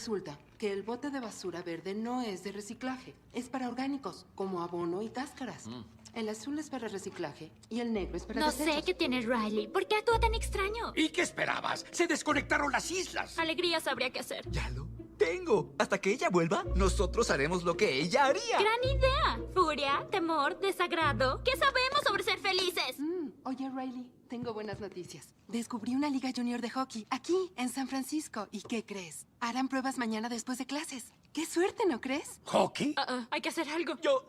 resulta que el bote de basura verde no es de reciclaje. Es para orgánicos, como abono y cáscaras. El azul es para reciclaje y el negro es para No desechos. sé qué tiene Riley. ¿Por qué actúa tan extraño? ¿Y qué esperabas? Se desconectaron las islas. Alegría sabría qué hacer. Ya lo tengo. Hasta que ella vuelva, nosotros haremos lo que ella haría. Gran idea. Furia, temor, desagrado. ¿Qué sabemos sobre ser felices? Oye, Riley, tengo buenas noticias. Descubrí una liga junior de hockey aquí, en San Francisco. ¿Y qué crees? Harán pruebas mañana después de clases. ¡Qué suerte!, ¿no crees? ¿Hockey? Hay que hacer algo. Yo,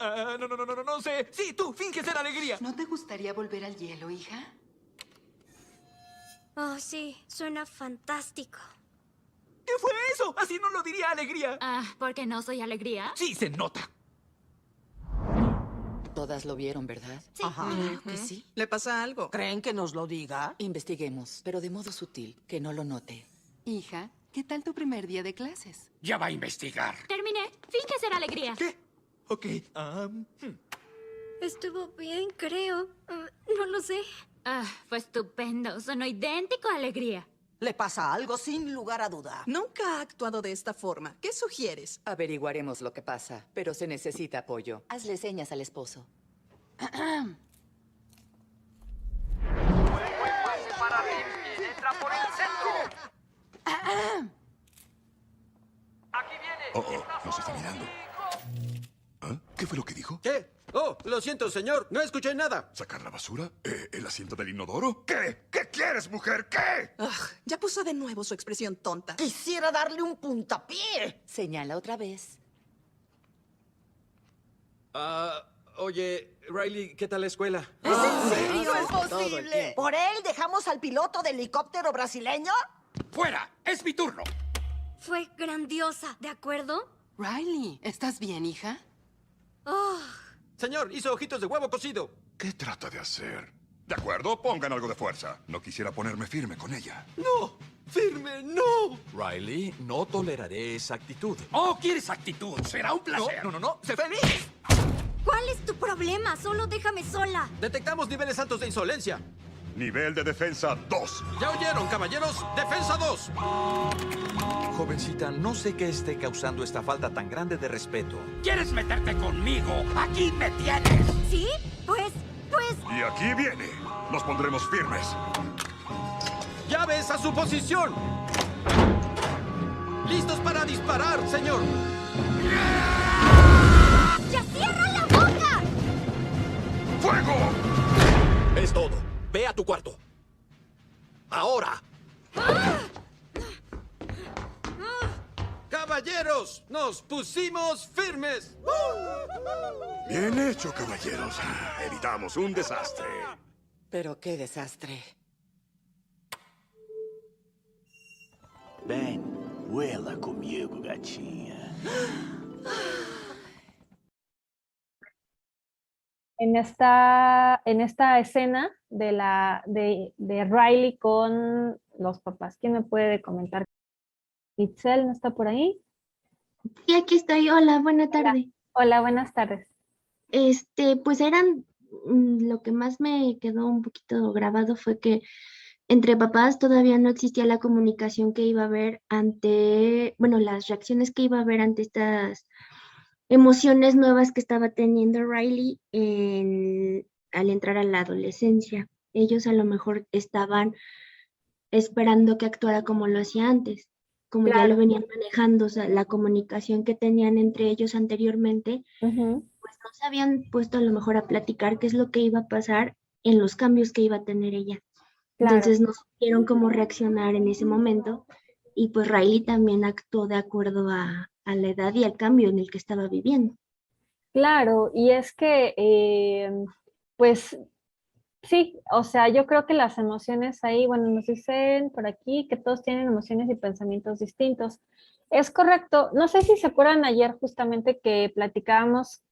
no sé. Sí, tú, finge ser alegría. ¿No te gustaría volver al hielo, hija? Oh, sí, suena fantástico. ¿Qué fue eso? Así no lo diría alegría. ¿Porque no soy alegría? Sí, se nota. Todas lo vieron, ¿verdad? Sí. Ajá. Claro que sí. ¿Le pasa algo? ¿Creen que nos lo diga? Investiguemos, pero de modo sutil, que no lo note. Hija, ¿qué tal tu primer día de clases? Ya va a investigar. Terminé. Finge ser alegría. ¿Qué? Ok. Estuvo bien, creo. No lo sé. Fue estupendo. Sonó idéntico a alegría. Le pasa algo sin lugar a duda. Nunca ha actuado de esta forma. ¿Qué sugieres? Averiguaremos lo que pasa, pero se necesita apoyo. Hazle señas al esposo. Nos está mirando. ¿Ah? ¿Qué fue lo que dijo? ¿Qué? Oh, lo siento, señor. No escuché nada. ¿Sacar la basura? ¿El asiento del inodoro? ¿Qué? ¿Qué quieres, mujer? ¿Qué? Ya puso de nuevo su expresión tonta. Quisiera darle un puntapié. Señala otra vez. Oye, Riley, ¿qué tal la escuela? ¿Es en serio? es posible. ¿Por él dejamos al piloto de helicóptero brasileño? ¡Fuera! ¡Es mi turno! Fue grandiosa, ¿de acuerdo? Riley, ¿estás bien, hija? Oh, Señor, hizo ojitos de huevo cocido. ¿Qué trata de hacer? De acuerdo, pongan algo de fuerza. No quisiera ponerme firme con ella. ¡No! ¡Firme, no! Riley, no toleraré esa actitud. ¡Oh, quieres actitud! ¡Será un placer! No. ¡Sé feliz! ¿cuál es tu problema? Solo déjame sola. Detectamos niveles altos de insolencia. Nivel de defensa 2. ¿Ya oyeron, caballeros? ¡Defensa 2! Jovencita, no sé qué esté causando esta falta tan grande de respeto. ¿Quieres meterte conmigo? ¡Aquí me tienes! ¿Sí? Pues... Y aquí viene. Nos pondremos firmes. ¡Llaves a su posición! ¡Listos para disparar, señor! ¡Ya cierra la boca! ¡Fuego! Es todo. Ve a tu cuarto. Ahora. ¡Caballeros! ¡Nos pusimos firmes! Bien hecho, caballeros. Evitamos un desastre. Pero qué desastre. Ven, vuela conmigo, gatinha. En esta escena de Riley con los papás. ¿Quién me puede comentar? ¿Itzel no está por ahí? Sí, aquí estoy. Hola, buena tarde. Hola, buenas tardes. Pues lo que más me quedó un poquito grabado fue que entre papás todavía no existía la comunicación que iba a haber las reacciones que iba a haber ante estas emociones nuevas que estaba teniendo Riley al entrar a la adolescencia. Ellos a lo mejor estaban esperando que actuara como lo hacía antes, como ya lo venían manejando, o sea, la comunicación que tenían entre ellos anteriormente, pues no se habían puesto a lo mejor a platicar qué es lo que iba a pasar en los cambios que iba a tener ella. Entonces no supieron cómo reaccionar en ese momento y pues Riley también actuó de acuerdo a la edad y al cambio en el que estaba viviendo. Claro, y es que, pues sí, o sea, yo creo que las emociones ahí, bueno, nos dicen por aquí que todos tienen emociones y pensamientos distintos. Es correcto, no sé si se acuerdan ayer justamente que platicábamos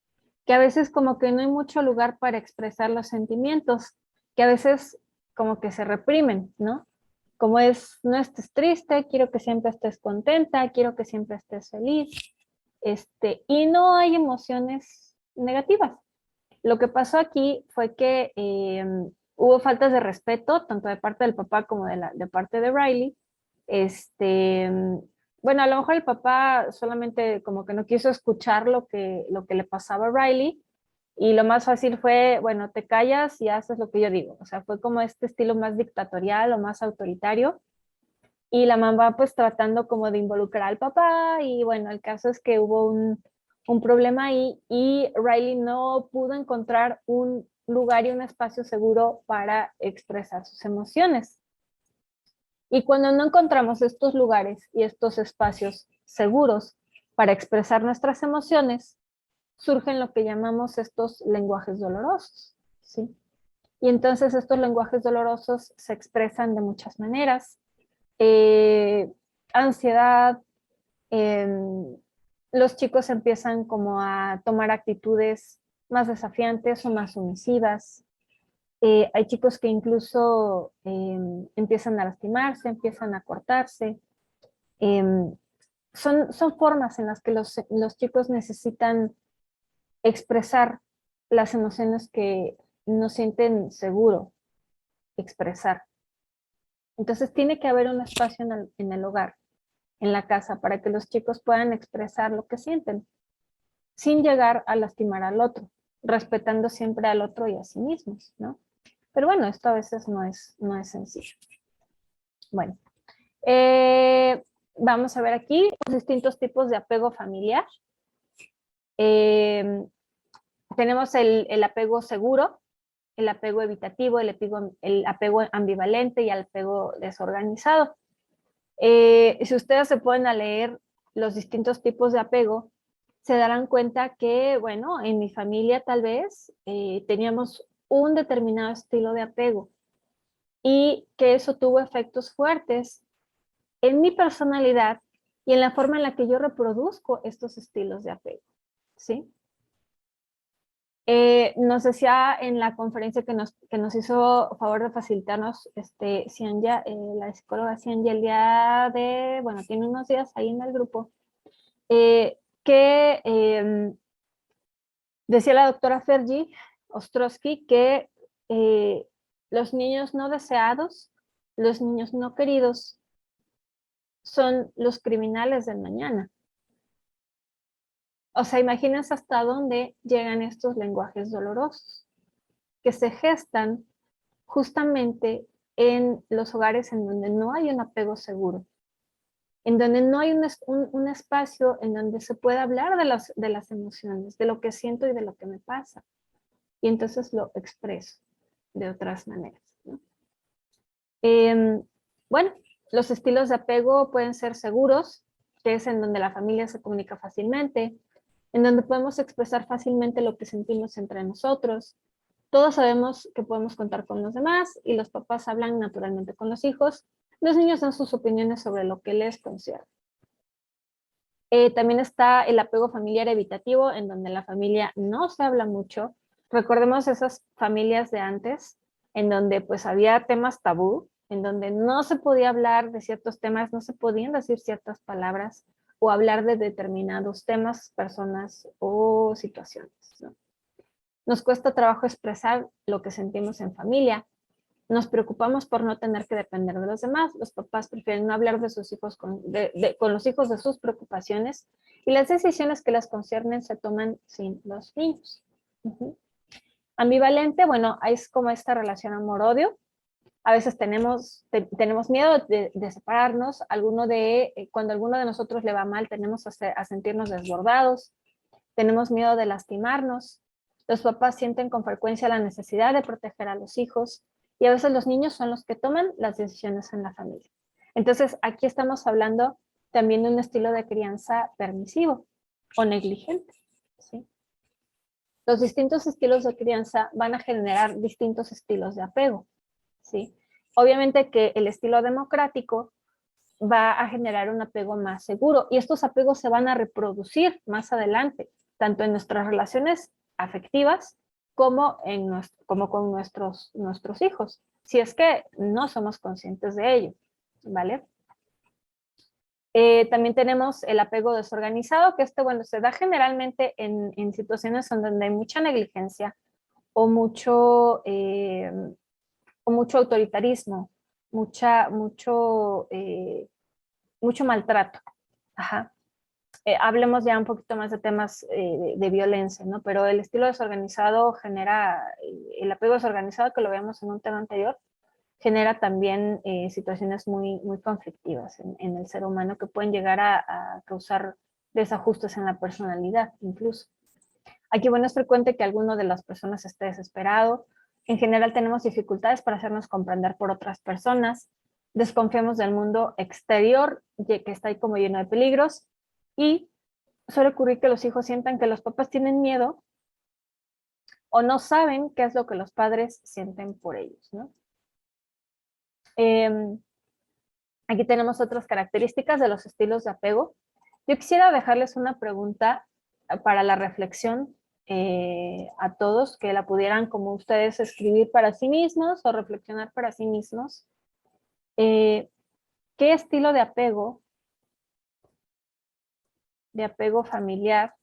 que a veces como que no hay mucho lugar para expresar los sentimientos, que a veces como que se reprimen, ¿no? Como no estés triste, quiero que siempre estés contenta, quiero que siempre estés feliz, y no hay emociones negativas. Lo que pasó aquí fue que hubo faltas de respeto, tanto de parte del papá como de parte de Riley, bueno, a lo mejor el papá solamente como que no quiso escuchar lo que le pasaba a Riley, y lo más fácil fue, bueno, te callas y haces lo que yo digo. O sea, fue como este estilo más dictatorial o más autoritario. Y la mamá pues tratando como de involucrar al papá, y bueno, el caso es que hubo un problema ahí y Riley no pudo encontrar un lugar y un espacio seguro para expresar sus emociones. Y cuando no encontramos estos lugares y estos espacios seguros para expresar nuestras emociones, surgen lo que llamamos estos lenguajes dolorosos, ¿sí? Y entonces estos lenguajes dolorosos se expresan de muchas maneras. Ansiedad, los chicos empiezan como a tomar actitudes más desafiantes o más sumisivas. Hay chicos que incluso empiezan a lastimarse, empiezan a cortarse. Son formas en las que los chicos necesitan expresar las emociones que no sienten seguro expresar. Entonces tiene que haber un espacio en el hogar, en la casa, para que los chicos puedan expresar lo que sienten, sin llegar a lastimar al otro, respetando siempre al otro y a sí mismos, ¿no? Pero bueno, esto a veces no es sencillo. Bueno, vamos a ver aquí los distintos tipos de apego familiar. Tenemos el apego seguro, el apego evitativo, el apego ambivalente y el apego desorganizado. Si ustedes se ponen a leer los distintos tipos de apego, se darán cuenta que, bueno, en mi familia tal vez teníamos un determinado estilo de apego y que eso tuvo efectos fuertes en mi personalidad y en la forma en la que yo reproduzco estos estilos de apego, ¿sí? Nos decía en la conferencia que nos hizo favor de facilitarnos Cianya, la psicóloga Cianya, el día de, bueno, tiene unos días ahí en el grupo, que decía la doctora Fergie Ostrowski que los niños no deseados, los niños no queridos, son los criminales del mañana. O sea, imagínense hasta dónde llegan estos lenguajes dolorosos, que se gestan justamente en los hogares en donde no hay un apego seguro, en donde no hay un espacio en donde se pueda hablar de las emociones, de lo que siento y de lo que me pasa. Y entonces lo expreso de otras maneras, ¿no? Bueno, los estilos de apego pueden ser seguros, que es en donde la familia se comunica fácilmente, en donde podemos expresar fácilmente lo que sentimos entre nosotros. Todos sabemos que podemos contar con los demás y los papás hablan naturalmente con los hijos. Los niños dan sus opiniones sobre lo que les concierne. También está el apego familiar evitativo, en donde la familia no se habla mucho. Recordemos esas familias de antes, en donde pues había temas tabú, en donde no se podía hablar de ciertos temas, no se podían decir ciertas palabras o hablar de determinados temas, personas o situaciones, ¿no? Nos cuesta trabajo expresar lo que sentimos en familia. Nos preocupamos por no tener que depender de los demás. Los papás prefieren no hablar de sus hijos con los hijos de sus preocupaciones, y las decisiones que las conciernen se toman sin los niños. Ambivalente, bueno, es como esta relación amor-odio. A veces tenemos miedo de separarnos. Cuando a alguno de nosotros le va mal, tenemos a sentirnos desbordados. Tenemos miedo de lastimarnos. Los papás sienten con frecuencia la necesidad de proteger a los hijos, y a veces los niños son los que toman las decisiones en la familia. Entonces, aquí estamos hablando también de un estilo de crianza permisivo o negligente, ¿sí? Los distintos estilos de crianza van a generar distintos estilos de apego, ¿sí? Obviamente que el estilo democrático va a generar un apego más seguro, y estos apegos se van a reproducir más adelante, tanto en nuestras relaciones afectivas como con nuestros hijos, si es que no somos conscientes de ello, ¿vale? También tenemos el apego desorganizado, que bueno, se da generalmente en situaciones en donde hay mucha negligencia o mucho autoritarismo, mucho maltrato, Ajá. Hablemos ya un poquito más de temas de violencia, ¿no? Pero el estilo desorganizado genera, el apego desorganizado, que lo veíamos en un tema anterior, genera también situaciones muy, muy conflictivas en el ser humano que pueden llegar a causar desajustes en la personalidad, incluso. Aquí, bueno, es frecuente que alguno de las personas esté desesperado. En general tenemos dificultades para hacernos comprender por otras personas. Desconfiamos del mundo exterior, que está ahí como lleno de peligros. Y suele ocurrir que los hijos sientan que los papás tienen miedo o no saben qué es lo que los padres sienten por ellos, ¿no? Aquí tenemos otras características de los estilos de apego. Yo quisiera dejarles una pregunta para la reflexión a todos, que la pudieran como ustedes escribir para sí mismos o reflexionar para sí mismos. ¿Qué estilo de apego familiar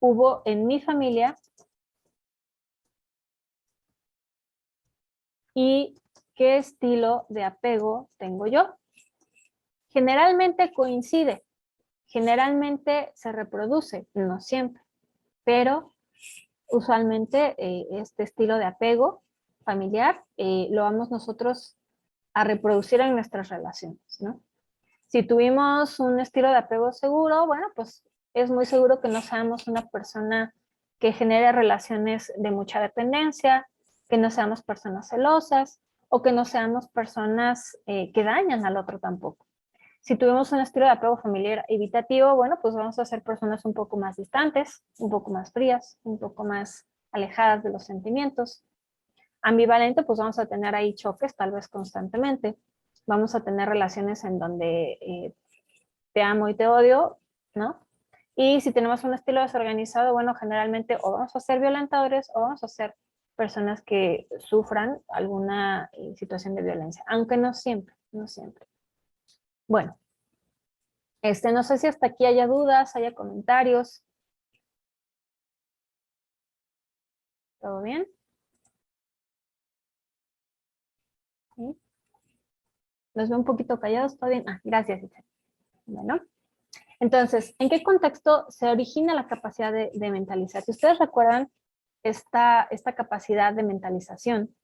hubo en mi familia y qué estilo de apego tengo yo? Generalmente coincide, generalmente se reproduce, no siempre, pero usualmente este estilo de apego familiar lo vamos nosotros a reproducir en nuestras relaciones, ¿no? Si tuvimos un estilo de apego seguro, bueno, pues es muy seguro que no seamos una persona que genere relaciones de mucha dependencia, que no seamos personas celosas o que no seamos personas que dañan al otro tampoco. Si tuvimos un estilo de apego familiar evitativo, bueno, pues vamos a ser personas un poco más distantes, un poco más frías, un poco más alejadas de los sentimientos. Ambivalente, pues vamos a tener ahí choques, tal vez constantemente. Vamos a tener relaciones en donde te amo y te odio, ¿no? Y si tenemos un estilo desorganizado, bueno, generalmente o vamos a ser violentadores o vamos a ser personas que sufran alguna situación de violencia, aunque no siempre, no siempre. Bueno, no sé si hasta aquí haya dudas, haya comentarios. ¿Todo bien? ¿Sí? Los veo un poquito callados, ¿todo bien? Ah, gracias, Itzel. Bueno, entonces, ¿en qué contexto se origina la capacidad de mentalizar? Si ustedes recuerdan esta capacidad de mentalización,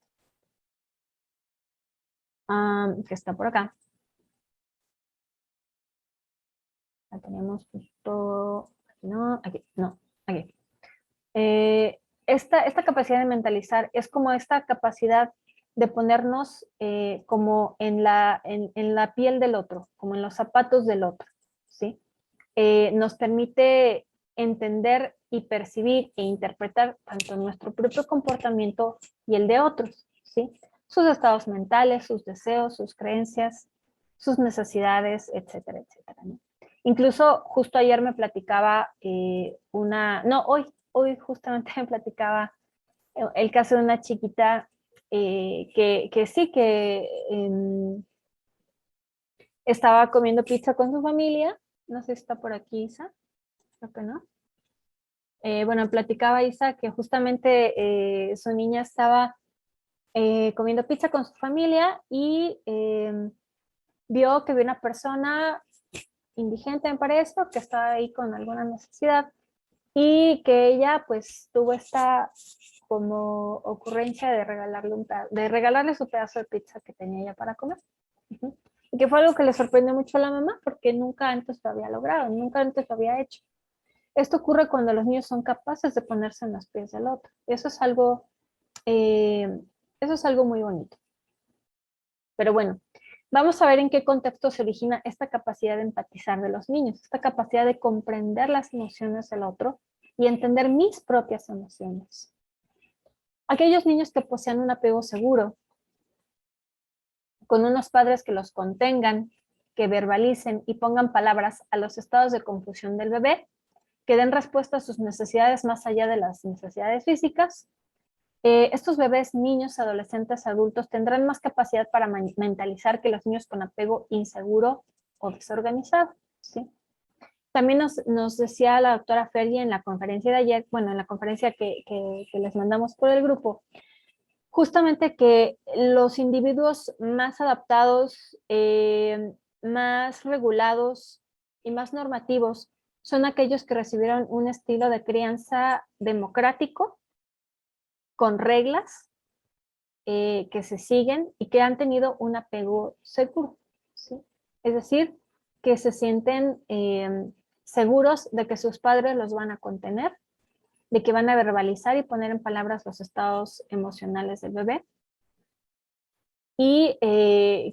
que está por acá. La tenemos justo, no, aquí, no, aquí. Esta capacidad de mentalizar es como esta capacidad de ponernos como en la piel del otro, como en los zapatos del otro, ¿sí? Nos permite entender y percibir e interpretar tanto nuestro propio comportamiento y el de otros, ¿sí? Sus estados mentales, sus deseos, sus creencias, sus necesidades, etcétera, etcétera, ¿no? Incluso justo ayer me platicaba hoy justamente me platicaba el caso de una chiquita que sí, que estaba comiendo pizza con su familia. No sé si está por aquí Isa, creo que no. Bueno, platicaba Isa que justamente su niña estaba comiendo pizza con su familia y vio que había una persona indigente, me parece, que estaba ahí con alguna necesidad y que ella pues tuvo esta como ocurrencia de regalarle su pedazo de pizza que tenía ella para comer. Y que fue algo que le sorprendió mucho a la mamá porque nunca antes lo había logrado, nunca antes lo había hecho. Esto ocurre cuando los niños son capaces de ponerse en los pies del otro. Eso es algo muy bonito. Pero bueno, vamos a ver en qué contexto se origina esta capacidad de empatizar de los niños, esta capacidad de comprender las emociones del otro y entender mis propias emociones. Aquellos niños que poseen un apego seguro, con unos padres que los contengan, que verbalicen y pongan palabras a los estados de confusión del bebé, que den respuesta a sus necesidades más allá de las necesidades físicas. Estos bebés, niños, adolescentes, adultos tendrán más capacidad para mentalizar que los niños con apego inseguro o desorganizado, ¿sí? También nos decía la doctora Fergie en la conferencia de ayer, bueno, en la conferencia que les mandamos por el grupo, justamente que los individuos más adaptados más regulados y más normativos son aquellos que recibieron un estilo de crianza democrático, con reglas que se siguen y que han tenido un apego seguro, ¿sí? Es decir, que se sienten seguros de que sus padres los van a contener, de que van a verbalizar y poner en palabras los estados emocionales del bebé, y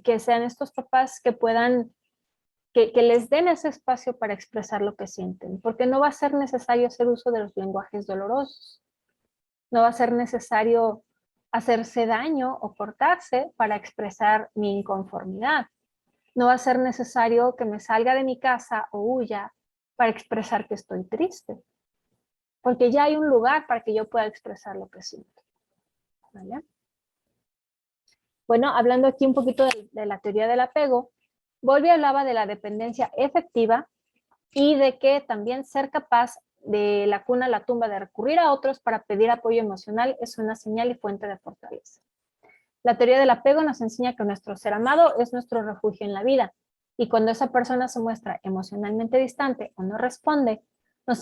que sean estos papás que puedan, que les den ese espacio para expresar lo que sienten, porque no va a ser necesario hacer uso de los lenguajes dolorosos, no va a ser necesario hacerse daño o cortarse para expresar mi inconformidad, no va a ser necesario que me salga de mi casa o huya para expresar que estoy triste, porque ya hay un lugar para que yo pueda expresar lo que siento, ¿vale? Bueno, hablando aquí un poquito de la teoría del apego, Bowlby hablaba de la dependencia efectiva y de que también ser capaz de la cuna a la tumba de recurrir a otros para pedir apoyo emocional es una señal y fuente de fortaleza. La teoría del apego nos enseña que nuestro ser amado es nuestro refugio en la vida, y cuando esa persona se muestra emocionalmente distante o no responde, nos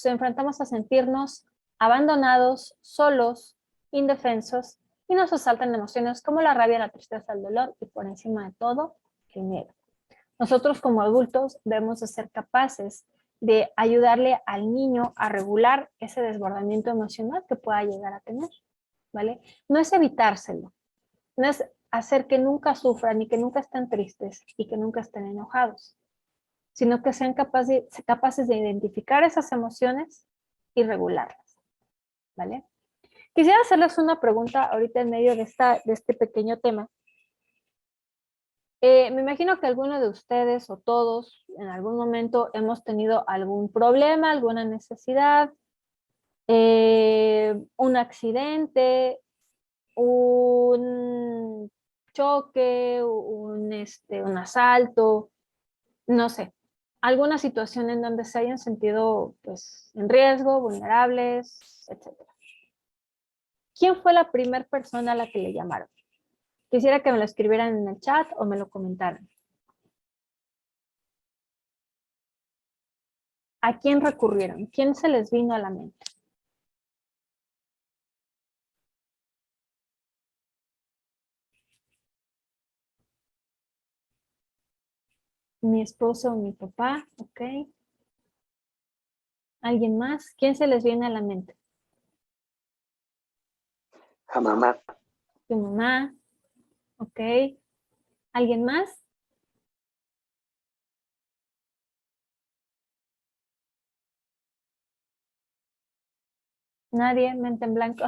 enfrentamos a sentirnos abandonados, solos, indefensos, y nos asaltan emociones como la rabia, la tristeza, el dolor y por encima de todo, el miedo. Nosotros como adultos debemos de ser capaces de ayudarle al niño a regular ese desbordamiento emocional que pueda llegar a tener, ¿vale? No es evitárselo, no es hacer que nunca sufran y que nunca estén tristes y que nunca estén enojados, sino que sean capaces de identificar esas emociones y regularlas, ¿vale? Quisiera hacerles una pregunta ahorita en medio de este pequeño tema. Me imagino que alguno de ustedes o todos en algún momento hemos tenido algún problema, alguna necesidad, un accidente, un choque, un asalto, no sé, alguna situación en donde se hayan sentido pues, en riesgo, vulnerables, etc. ¿Quién fue la primera persona a la que le llamaron? Quisiera que me lo escribieran en el chat o me lo comentaran. ¿A quién recurrieron? ¿Quién se les vino a la mente? Mi esposo o mi papá, ok. ¿Alguien más? ¿Quién se les viene a la mente? A mamá. Tu mamá, ok. ¿Alguien más? Nadie, mente en blanco.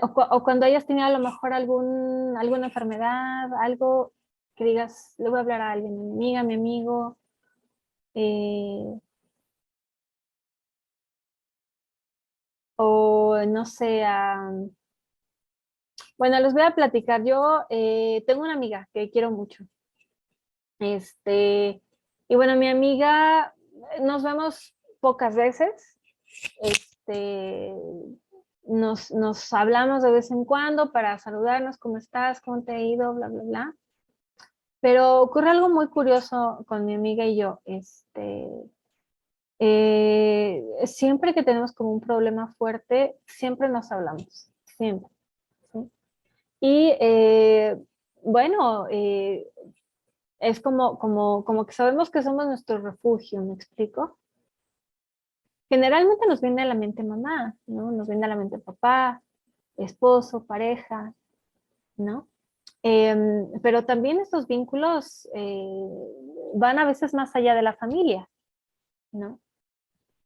O cuando hayas tenido a lo mejor alguna enfermedad, algo que digas, le voy a hablar a alguien, a mi amiga, a mi amigo. O no sé, bueno, les voy a platicar. Yo tengo una amiga que quiero mucho. Y bueno, mi amiga, nos vemos pocas veces. Nos hablamos de vez en cuando para saludarnos, ¿cómo estás? ¿Cómo te ha ido? Bla, bla, bla. Pero ocurre algo muy curioso con mi amiga y yo. Siempre que tenemos como un problema fuerte, siempre nos hablamos, siempre, ¿sí? Y bueno, es como que sabemos que somos nuestro refugio, ¿me explico? Generalmente nos viene a la mente mamá, ¿no? Nos viene a la mente papá, esposo, pareja, ¿no? Pero también estos vínculos van a veces más allá de la familia, ¿no?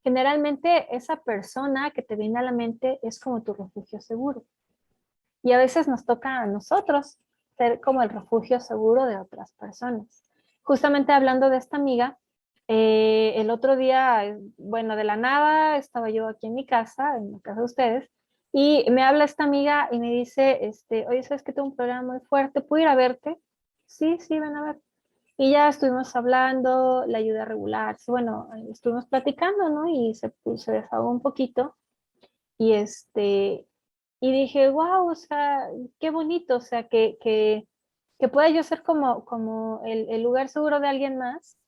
Generalmente esa persona que te viene a la mente es como tu refugio seguro. Y a veces nos toca a nosotros ser como el refugio seguro de otras personas. Justamente hablando de esta amiga, el otro día, bueno, de la nada, estaba yo aquí en la casa de ustedes, y me habla esta amiga y me dice, oye, ¿sabes que tengo un problema muy fuerte? ¿Puedo ir a verte? Sí, sí, ven a ver. Y ya estuvimos hablando, la ayudé a regularse, bueno, estuvimos platicando, ¿no? Y se desahogó un poquito. Y y dije, wow, o sea, qué bonito, o sea, que que pueda yo ser como el lugar seguro de alguien más,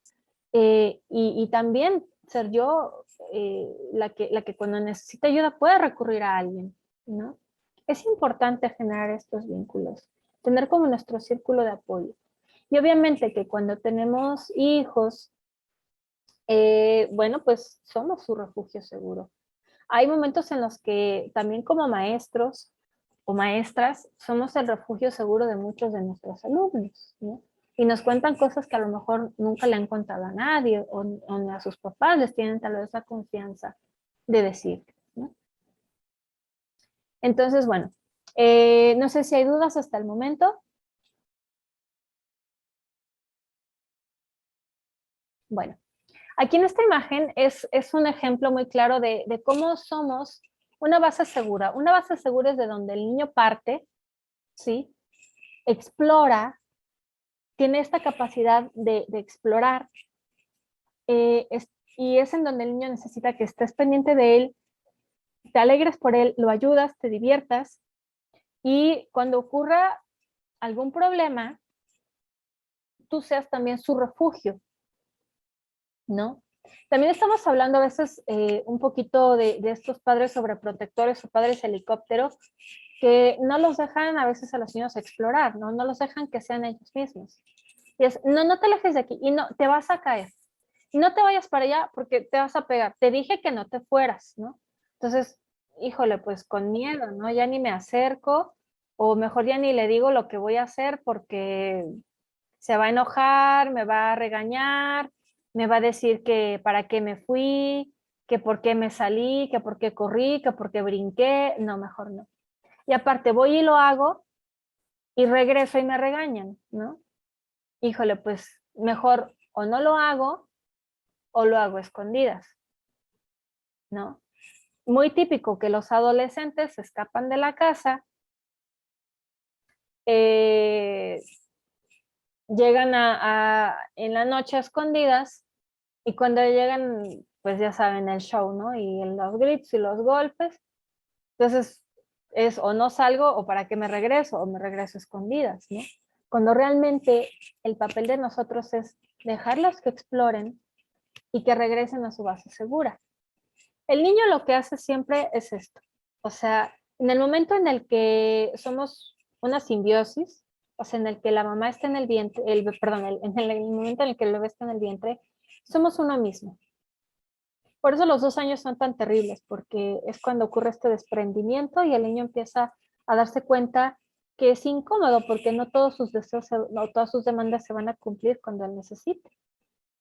y también ser yo la que cuando necesita ayuda pueda recurrir a alguien, ¿no? Es importante generar estos vínculos, tener como nuestro círculo de apoyo. Y obviamente que cuando tenemos hijos, bueno, pues somos su refugio seguro. Hay momentos en los que también como maestros o maestras somos el refugio seguro de muchos de nuestros alumnos, ¿no? Y nos cuentan cosas que a lo mejor nunca le han contado a nadie o ni a sus papás les tienen tal vez la confianza de decir, ¿no? Entonces, bueno, no sé si hay dudas hasta el momento. Bueno, aquí en esta imagen es un ejemplo muy claro de cómo somos una base segura. Una base segura es de donde el niño parte, ¿sí? Explora, tiene esta capacidad de explorar, y es en donde el niño necesita que estés pendiente de él, te alegres por él, lo ayudas, te diviertas, y cuando ocurra algún problema, tú seas también su refugio, ¿no? También estamos hablando a veces un poquito de estos padres sobreprotectores o padres helicópteros que no los dejan a veces a los niños explorar, ¿no? No los dejan que sean ellos mismos. Y es, no te alejes de aquí, y no, te vas a caer. Y no te vayas para allá porque te vas a pegar. Te dije que no te fueras, ¿no? Entonces, híjole, pues con miedo, ¿no? Ya ni me acerco, o mejor ya ni le digo lo que voy a hacer porque se va a enojar, me va a regañar, me va a decir que para qué me fui, que por qué me salí, que por qué corrí, que por qué brinqué. No, mejor no. Y aparte voy y lo hago y regreso y me regañan, ¿no? Híjole, pues mejor o no lo hago o lo hago a escondidas, ¿no? Muy típico que los adolescentes se escapan de la casa, llegan en la noche a escondidas, y cuando llegan, pues ya saben el show, ¿no? Y los gritos y los golpes. Entonces, es o no salgo o para qué me regreso, o me regreso a escondidas, ¿no? Cuando realmente el papel de nosotros es dejarlos que exploren y que regresen a su base segura. El niño lo que hace siempre es esto. O sea, en el momento en el que somos una simbiosis, o sea, en el que la mamá está en el vientre, en el momento en el que el bebé está en el vientre, somos uno mismo. Por eso los 2 años son tan terribles, porque es cuando ocurre este desprendimiento y el niño empieza a darse cuenta que es incómodo porque no todos sus deseos, no todas sus demandas se van a cumplir cuando él necesite.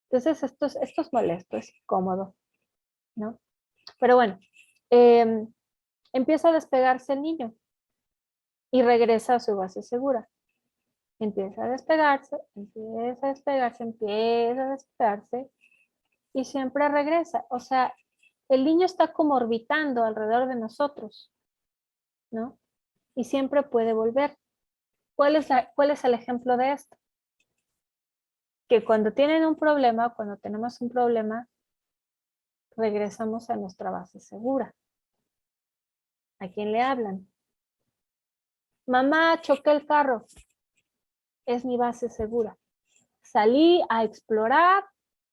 Entonces esto es molesto, es incómodo, ¿no? Pero bueno, empieza a despegarse el niño y regresa a su base segura. Empieza a despegarse, empieza a despegarse, empieza a despegarse y siempre regresa. O sea, el niño está como orbitando alrededor de nosotros, ¿no? Y siempre puede volver. ¿Cuál es el ejemplo de esto? Que cuando tienen un problema, cuando tenemos un problema, regresamos a nuestra base segura. ¿A quién le hablan? Mamá, choqué el carro. Es mi base segura. Salí a explorar,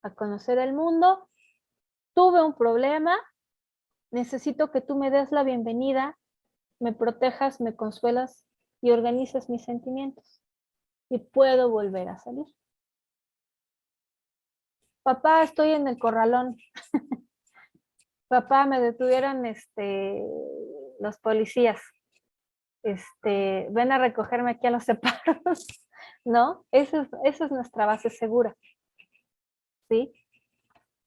a conocer el mundo, tuve un problema, necesito que tú me des la bienvenida, me protejas, me consuelas y organices mis sentimientos. Y puedo volver a salir. Papá, estoy en el corralón. Papá, me detuvieron los policías. Ven a recogerme aquí a los separos. ¿No? Esa es nuestra base segura. ¿Sí?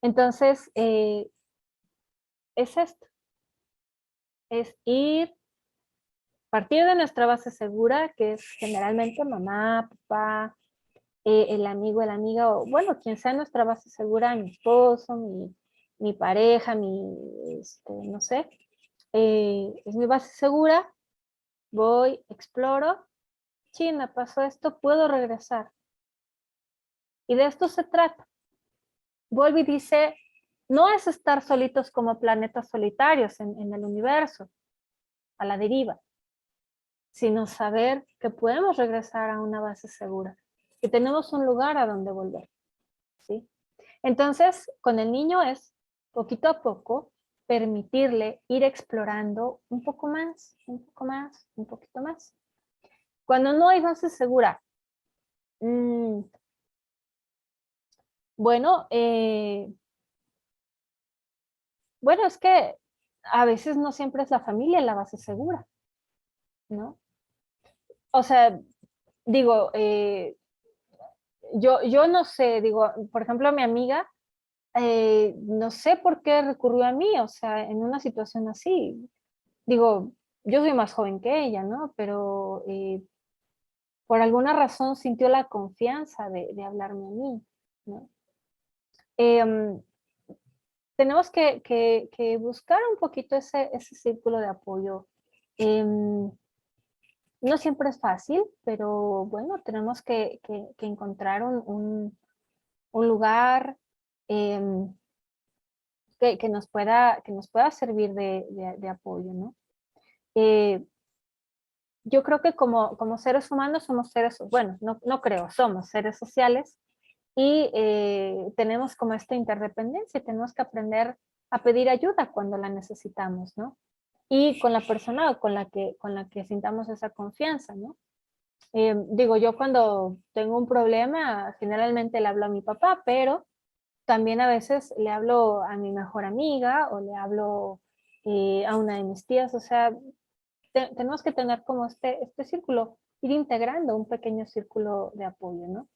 Entonces, es esto. Es partir de nuestra base segura, que es generalmente mamá, papá, el amigo, la amiga, o bueno, quien sea nuestra base segura, mi esposo, mi pareja, no sé, es mi base segura, voy, exploro, me pasó esto, puedo regresar. Y de esto se trata. Bowlby dice, no es estar solitos como planetas solitarios en el universo, a la deriva, sino saber que podemos regresar a una base segura, que tenemos un lugar a donde volver, ¿sí? Entonces, con el niño es poquito a poco permitirle ir explorando un poco más, un poco más, un poquito más. Cuando no hay base segura, bueno, es que a veces no siempre es la familia la base segura, ¿no? O sea, digo, yo no sé, digo, por ejemplo, mi amiga, no sé por qué recurrió a mí, o sea, en una situación así. Digo, yo soy más joven que ella, ¿no? Pero por alguna razón sintió la confianza de hablarme a mí, ¿no? Tenemos que buscar un poquito ese círculo de apoyo. No siempre es fácil, pero bueno, tenemos que encontrar un lugar que nos pueda servir de apoyo, ¿no? Yo creo que como seres humanos somos seres, bueno, no creo, somos seres sociales y tenemos como esta interdependencia, tenemos que aprender a pedir ayuda cuando la necesitamos, ¿no? Y con la persona con la que sintamos esa confianza, ¿no? Digo, yo cuando tengo un problema, generalmente le hablo a mi papá, pero también a veces le hablo a mi mejor amiga o le hablo a una de mis tías, o sea, tenemos que tener como este círculo, ir integrando un pequeño círculo de apoyo, ¿no?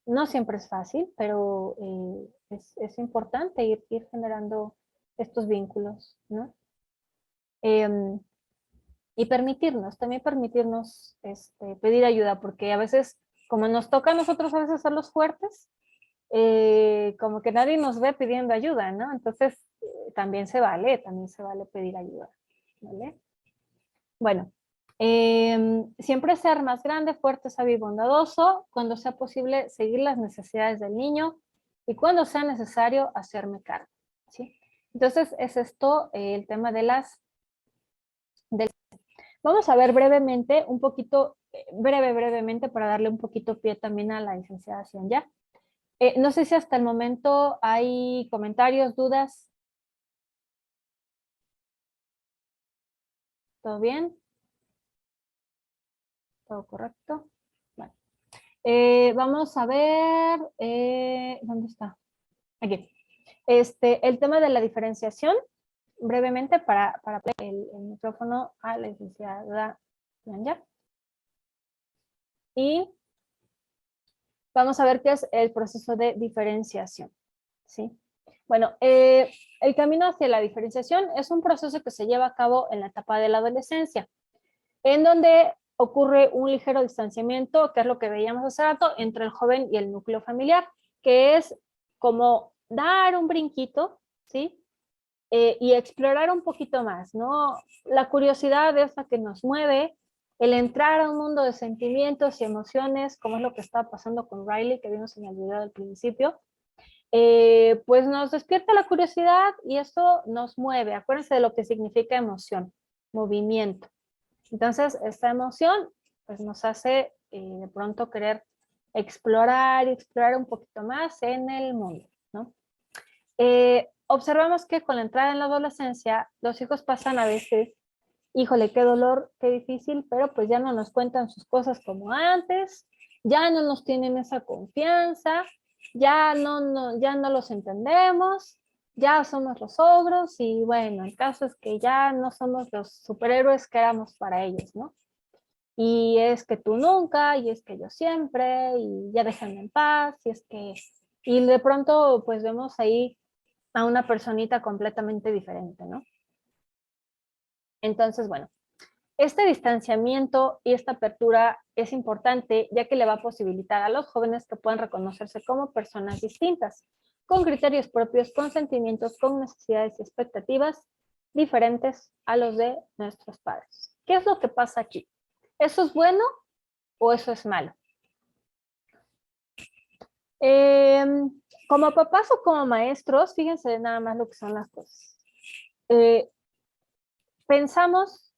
No siempre es fácil, pero es importante ir generando estos vínculos, ¿no? Y también permitirnos pedir ayuda, porque a veces, como nos toca a nosotros a veces ser los fuertes, como que nadie nos ve pidiendo ayuda, ¿no? Entonces, también se vale pedir ayuda, ¿vale? Bueno, siempre ser más grande, fuerte, sabio y bondadoso, cuando sea posible seguir las necesidades del niño y cuando sea necesario hacerme cargo, ¿sí? Entonces, es esto el tema de Vamos a ver brevemente, un poquito, brevemente, para darle un poquito pie también a la licenciada Xianya. No sé si hasta el momento hay comentarios, dudas. ¿Todo bien? ¿Todo correcto? Vale. Vamos a ver, ¿dónde está? Aquí. El tema de la diferenciación, brevemente, para el micrófono a la licenciada Xianya. Y vamos a ver qué es el proceso de diferenciación, ¿sí? Bueno, el camino hacia la diferenciación es un proceso que se lleva a cabo en la etapa de la adolescencia, en donde ocurre un ligero distanciamiento, que es lo que veíamos hace rato, entre el joven y el núcleo familiar, que es como dar un brinquito, ¿sí? Y explorar un poquito más, ¿no? La curiosidad es la que nos mueve, el entrar a un mundo de sentimientos y emociones, como es lo que estaba pasando con Riley, que vimos en el video del principio, pues nos despierta la curiosidad y eso nos mueve. Acuérdense de lo que significa emoción, movimiento. Entonces, esta emoción pues nos hace de pronto querer explorar un poquito más en el mundo, ¿no? Observamos que con la entrada en la adolescencia, los hijos pasan a veces, híjole, qué dolor, qué difícil, pero pues ya no nos cuentan sus cosas como antes, ya no nos tienen esa confianza, ya no los entendemos, ya somos los ogros y bueno, el caso es que ya no somos los superhéroes que éramos para ellos, ¿no? Y es que tú nunca, y es que yo siempre, y ya déjenme en paz, y de pronto pues vemos ahí a una personita completamente diferente, ¿no? Entonces, bueno, este distanciamiento y esta apertura es importante ya que le va a posibilitar a los jóvenes que puedan reconocerse como personas distintas, con criterios propios, con sentimientos, con necesidades y expectativas diferentes a los de nuestros padres. ¿Qué es lo que pasa aquí? ¿Eso es bueno o eso es malo? Como papás o como maestros, fíjense nada más lo que son las cosas. Pensamos,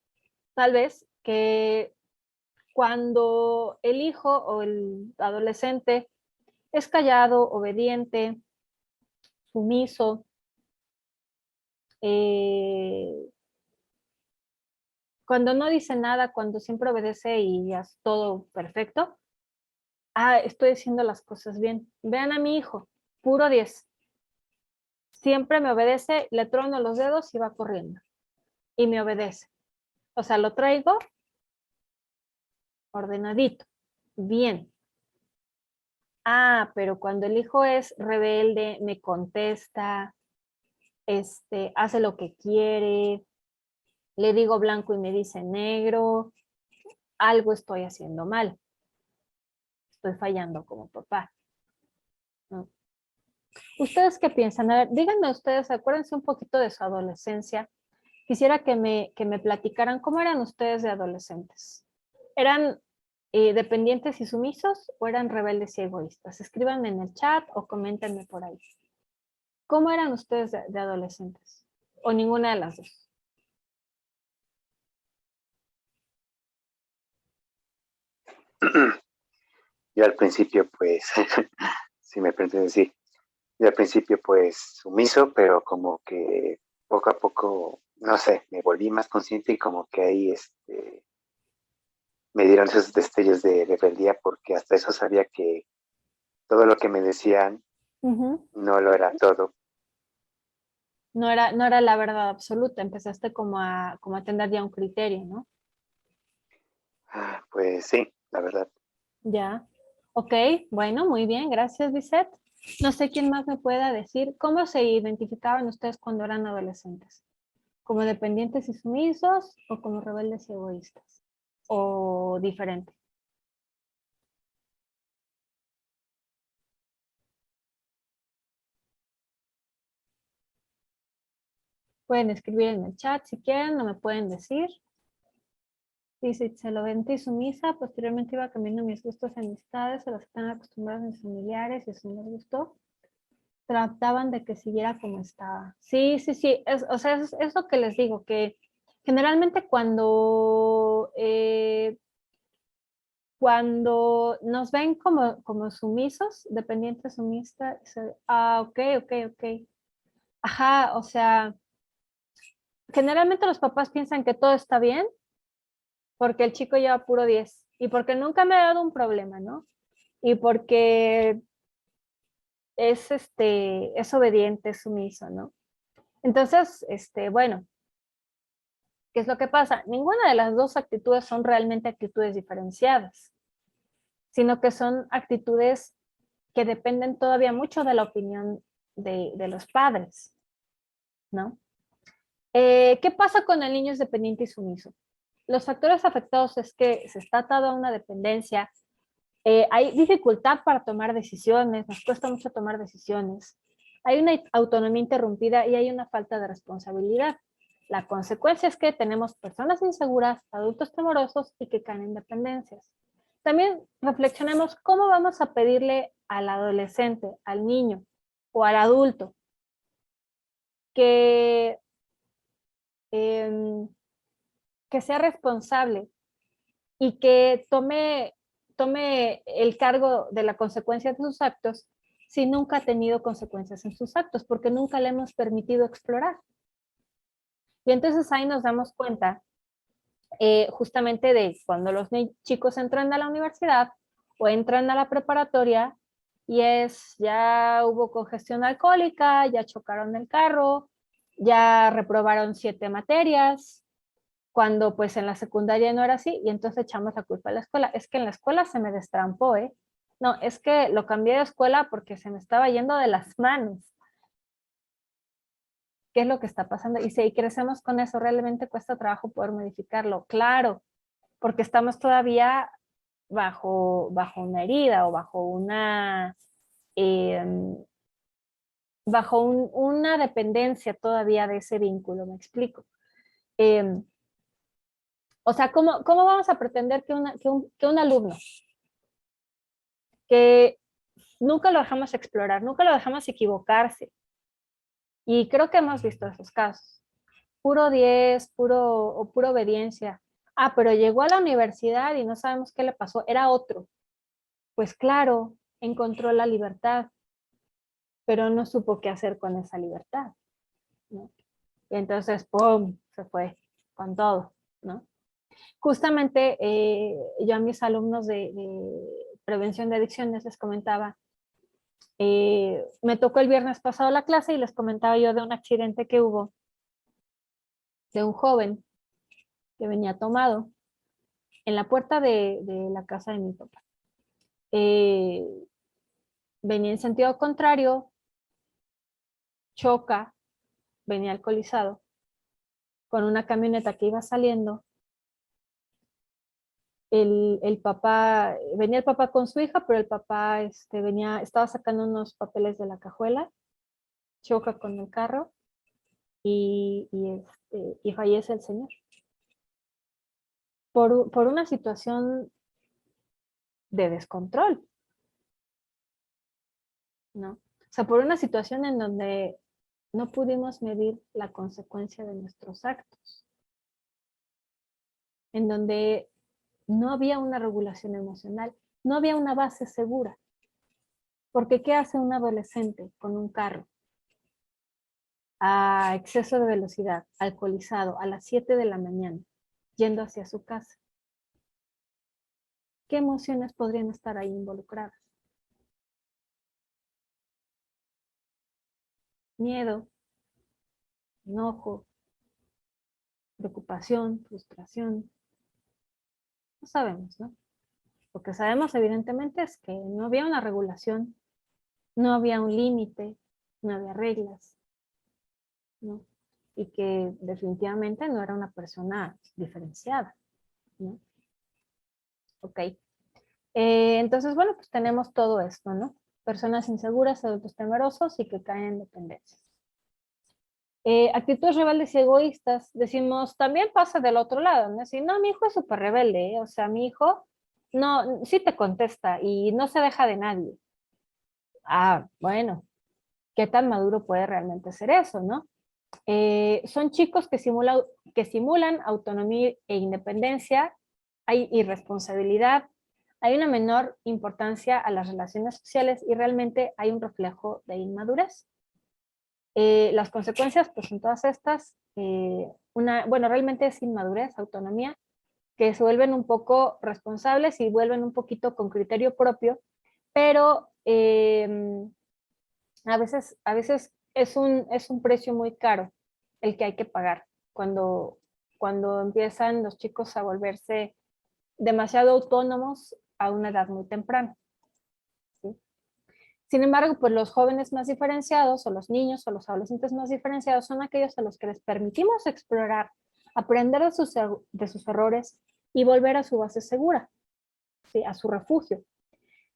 tal vez, que cuando el hijo o el adolescente es callado, obediente, sumiso, cuando no dice nada, cuando siempre obedece y es todo perfecto, estoy haciendo las cosas bien. Vean a mi hijo, puro 10. Siempre me obedece, le trono los dedos y va corriendo. Y me obedece. O sea, lo traigo ordenadito, bien. Pero cuando el hijo es rebelde, me contesta, hace lo que quiere, le digo blanco y me dice negro, algo estoy haciendo mal. Estoy fallando como papá, ¿no? ¿Ustedes qué piensan? A ver, díganme ustedes, acuérdense un poquito de su adolescencia. Quisiera que me platicaran cómo eran ustedes de adolescentes. ¿Eran dependientes y sumisos o eran rebeldes y egoístas? Escríbanme en el chat o coméntenme por ahí. ¿Cómo eran ustedes de adolescentes? ¿O ninguna de las dos? Yo al principio, pues, si me permiten decir, yo al principio, pues, sumiso, pero como que poco a poco, no sé, me volví más consciente y como que ahí, me dieron esos destellos de rebeldía porque hasta eso sabía que todo lo que me decían no lo era todo. No era la verdad absoluta, empezaste como a tener ya un criterio, ¿no? Pues sí, la verdad. Ya. Ok, bueno, muy bien, gracias, Bisette. No sé quién más me pueda decir cómo se identificaban ustedes cuando eran adolescentes. ¿Como dependientes y sumisos o como rebeldes y egoístas? ¿O diferente? Pueden escribir en el chat si quieren, no me pueden decir. Dice, se lo vente y sumisa, posteriormente iba cambiando mis gustos y amistades a los que están acostumbrados mis familiares y eso no les gustó. Trataban de que siguiera como estaba. Sí, o sea, es lo que les digo, que generalmente cuando nos ven como sumisos, dependientes sumistas, ok. Ajá, o sea, generalmente los papás piensan que todo está bien porque el chico lleva puro 10 y porque nunca me ha dado un problema, ¿no? Y porque es obediente, es sumiso, ¿no? Entonces, bueno, ¿qué es lo que pasa? Ninguna de las dos actitudes son realmente actitudes diferenciadas, sino que son actitudes que dependen todavía mucho de la opinión de los padres, ¿no? ¿Qué pasa con el niño es dependiente y sumiso? Los factores afectados es que se está atado a una dependencia, hay dificultad para tomar decisiones, nos cuesta mucho tomar decisiones, hay una autonomía interrumpida y hay una falta de responsabilidad. La consecuencia es que tenemos personas inseguras, adultos temorosos y que caen en dependencias. También reflexionemos cómo vamos a pedirle al adolescente, al niño o al adulto que sea responsable y que tome el cargo de la consecuencia de sus actos si nunca ha tenido consecuencias en sus actos, porque nunca le hemos permitido explorar. Y entonces ahí nos damos cuenta justamente de cuando los chicos entran a la universidad o entran a la preparatoria y ya hubo congestión alcohólica, ya chocaron el carro, ya reprobaron 7 materias, cuando pues en la secundaria no era así, y entonces echamos la culpa a la escuela. Es que en la escuela se me destrampó, ¿eh? No, es que lo cambié de escuela porque se me estaba yendo de las manos. ¿Qué es lo que está pasando? Y si crecemos con eso, realmente cuesta trabajo poder modificarlo. Claro, porque estamos todavía bajo una herida o bajo una una dependencia todavía de ese vínculo, me explico. O sea, ¿cómo vamos a pretender que un alumno que nunca lo dejamos explorar, nunca lo dejamos equivocarse? Y creo que hemos visto esos casos. Puro 10, pura obediencia. Ah, pero llegó a la universidad y no sabemos qué le pasó, era otro. Pues claro, encontró la libertad, pero no supo qué hacer con esa libertad, ¿no? Y entonces, ¡pum!, se fue con todo, ¿no? Justamente yo a mis alumnos de prevención de adicciones les comentaba, me tocó el viernes pasado la clase y les comentaba yo de un accidente que hubo de un joven que venía tomado en la puerta de la casa de mi papá. Venía en sentido contrario, choca, venía alcoholizado, con una camioneta que iba saliendo. El papá, venía el papá con su hija, pero el papá estaba sacando unos papeles de la cajuela, choca con el carro y fallece el señor. Por una situación de descontrol, ¿no? O sea, por una situación en donde no pudimos medir la consecuencia de nuestros actos, en donde no había una regulación emocional, no había una base segura. Porque ¿qué hace un adolescente con un carro a exceso de velocidad, alcoholizado, a las 7 de la mañana, yendo hacia su casa? ¿Qué emociones podrían estar ahí involucradas? Miedo, enojo, preocupación, frustración. No sabemos, ¿no? Lo que sabemos evidentemente es que no había una regulación, no había un límite, no había reglas, ¿no? Y que definitivamente no era una persona diferenciada, ¿no? Ok. Entonces, bueno, pues tenemos todo esto, ¿no? Personas inseguras, adultos temerosos y que caen en dependencias. Actitudes rebeldes y egoístas, decimos, también pasa del otro lado, ¿no? Decir, no, mi hijo es súper rebelde, ¿eh? O sea, mi hijo no, sí te contesta y no se deja de nadie. Ah, bueno, ¿qué tan maduro puede realmente ser eso, no? Son chicos que simulan autonomía e independencia, hay irresponsabilidad, hay una menor importancia a las relaciones sociales y realmente hay un reflejo de inmadurez. Las consecuencias, pues son todas estas, bueno, realmente es inmadurez, autonomía, que se vuelven un poco responsables y vuelven un poquito con criterio propio, pero a veces es un precio muy caro el que hay que pagar cuando empiezan los chicos a volverse demasiado autónomos a una edad muy temprana, ¿sí? Sin embargo, pues los jóvenes más diferenciados o los niños o los adolescentes más diferenciados son aquellos a los que les permitimos explorar, aprender de sus errores y volver a su base segura, ¿sí? A su refugio.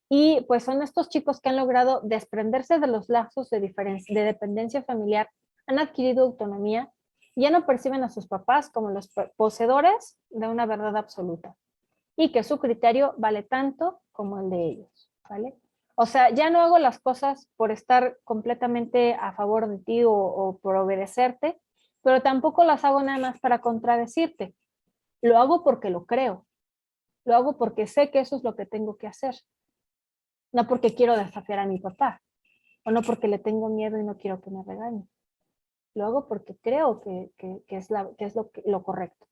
Y pues son estos chicos que han logrado desprenderse de los lazos de dependencia familiar, han adquirido autonomía y ya no perciben a sus papás como los poseedores de una verdad absoluta y que su criterio vale tanto como el de ellos, ¿vale? O sea, ya no hago las cosas por estar completamente a favor de ti o por obedecerte, pero tampoco las hago nada más para contradecirte. Lo hago porque lo creo. Lo hago porque sé que eso es lo que tengo que hacer. No porque quiero desafiar a mi papá, o no porque le tengo miedo y no quiero que me regañe. Lo hago porque creo que es lo correcto,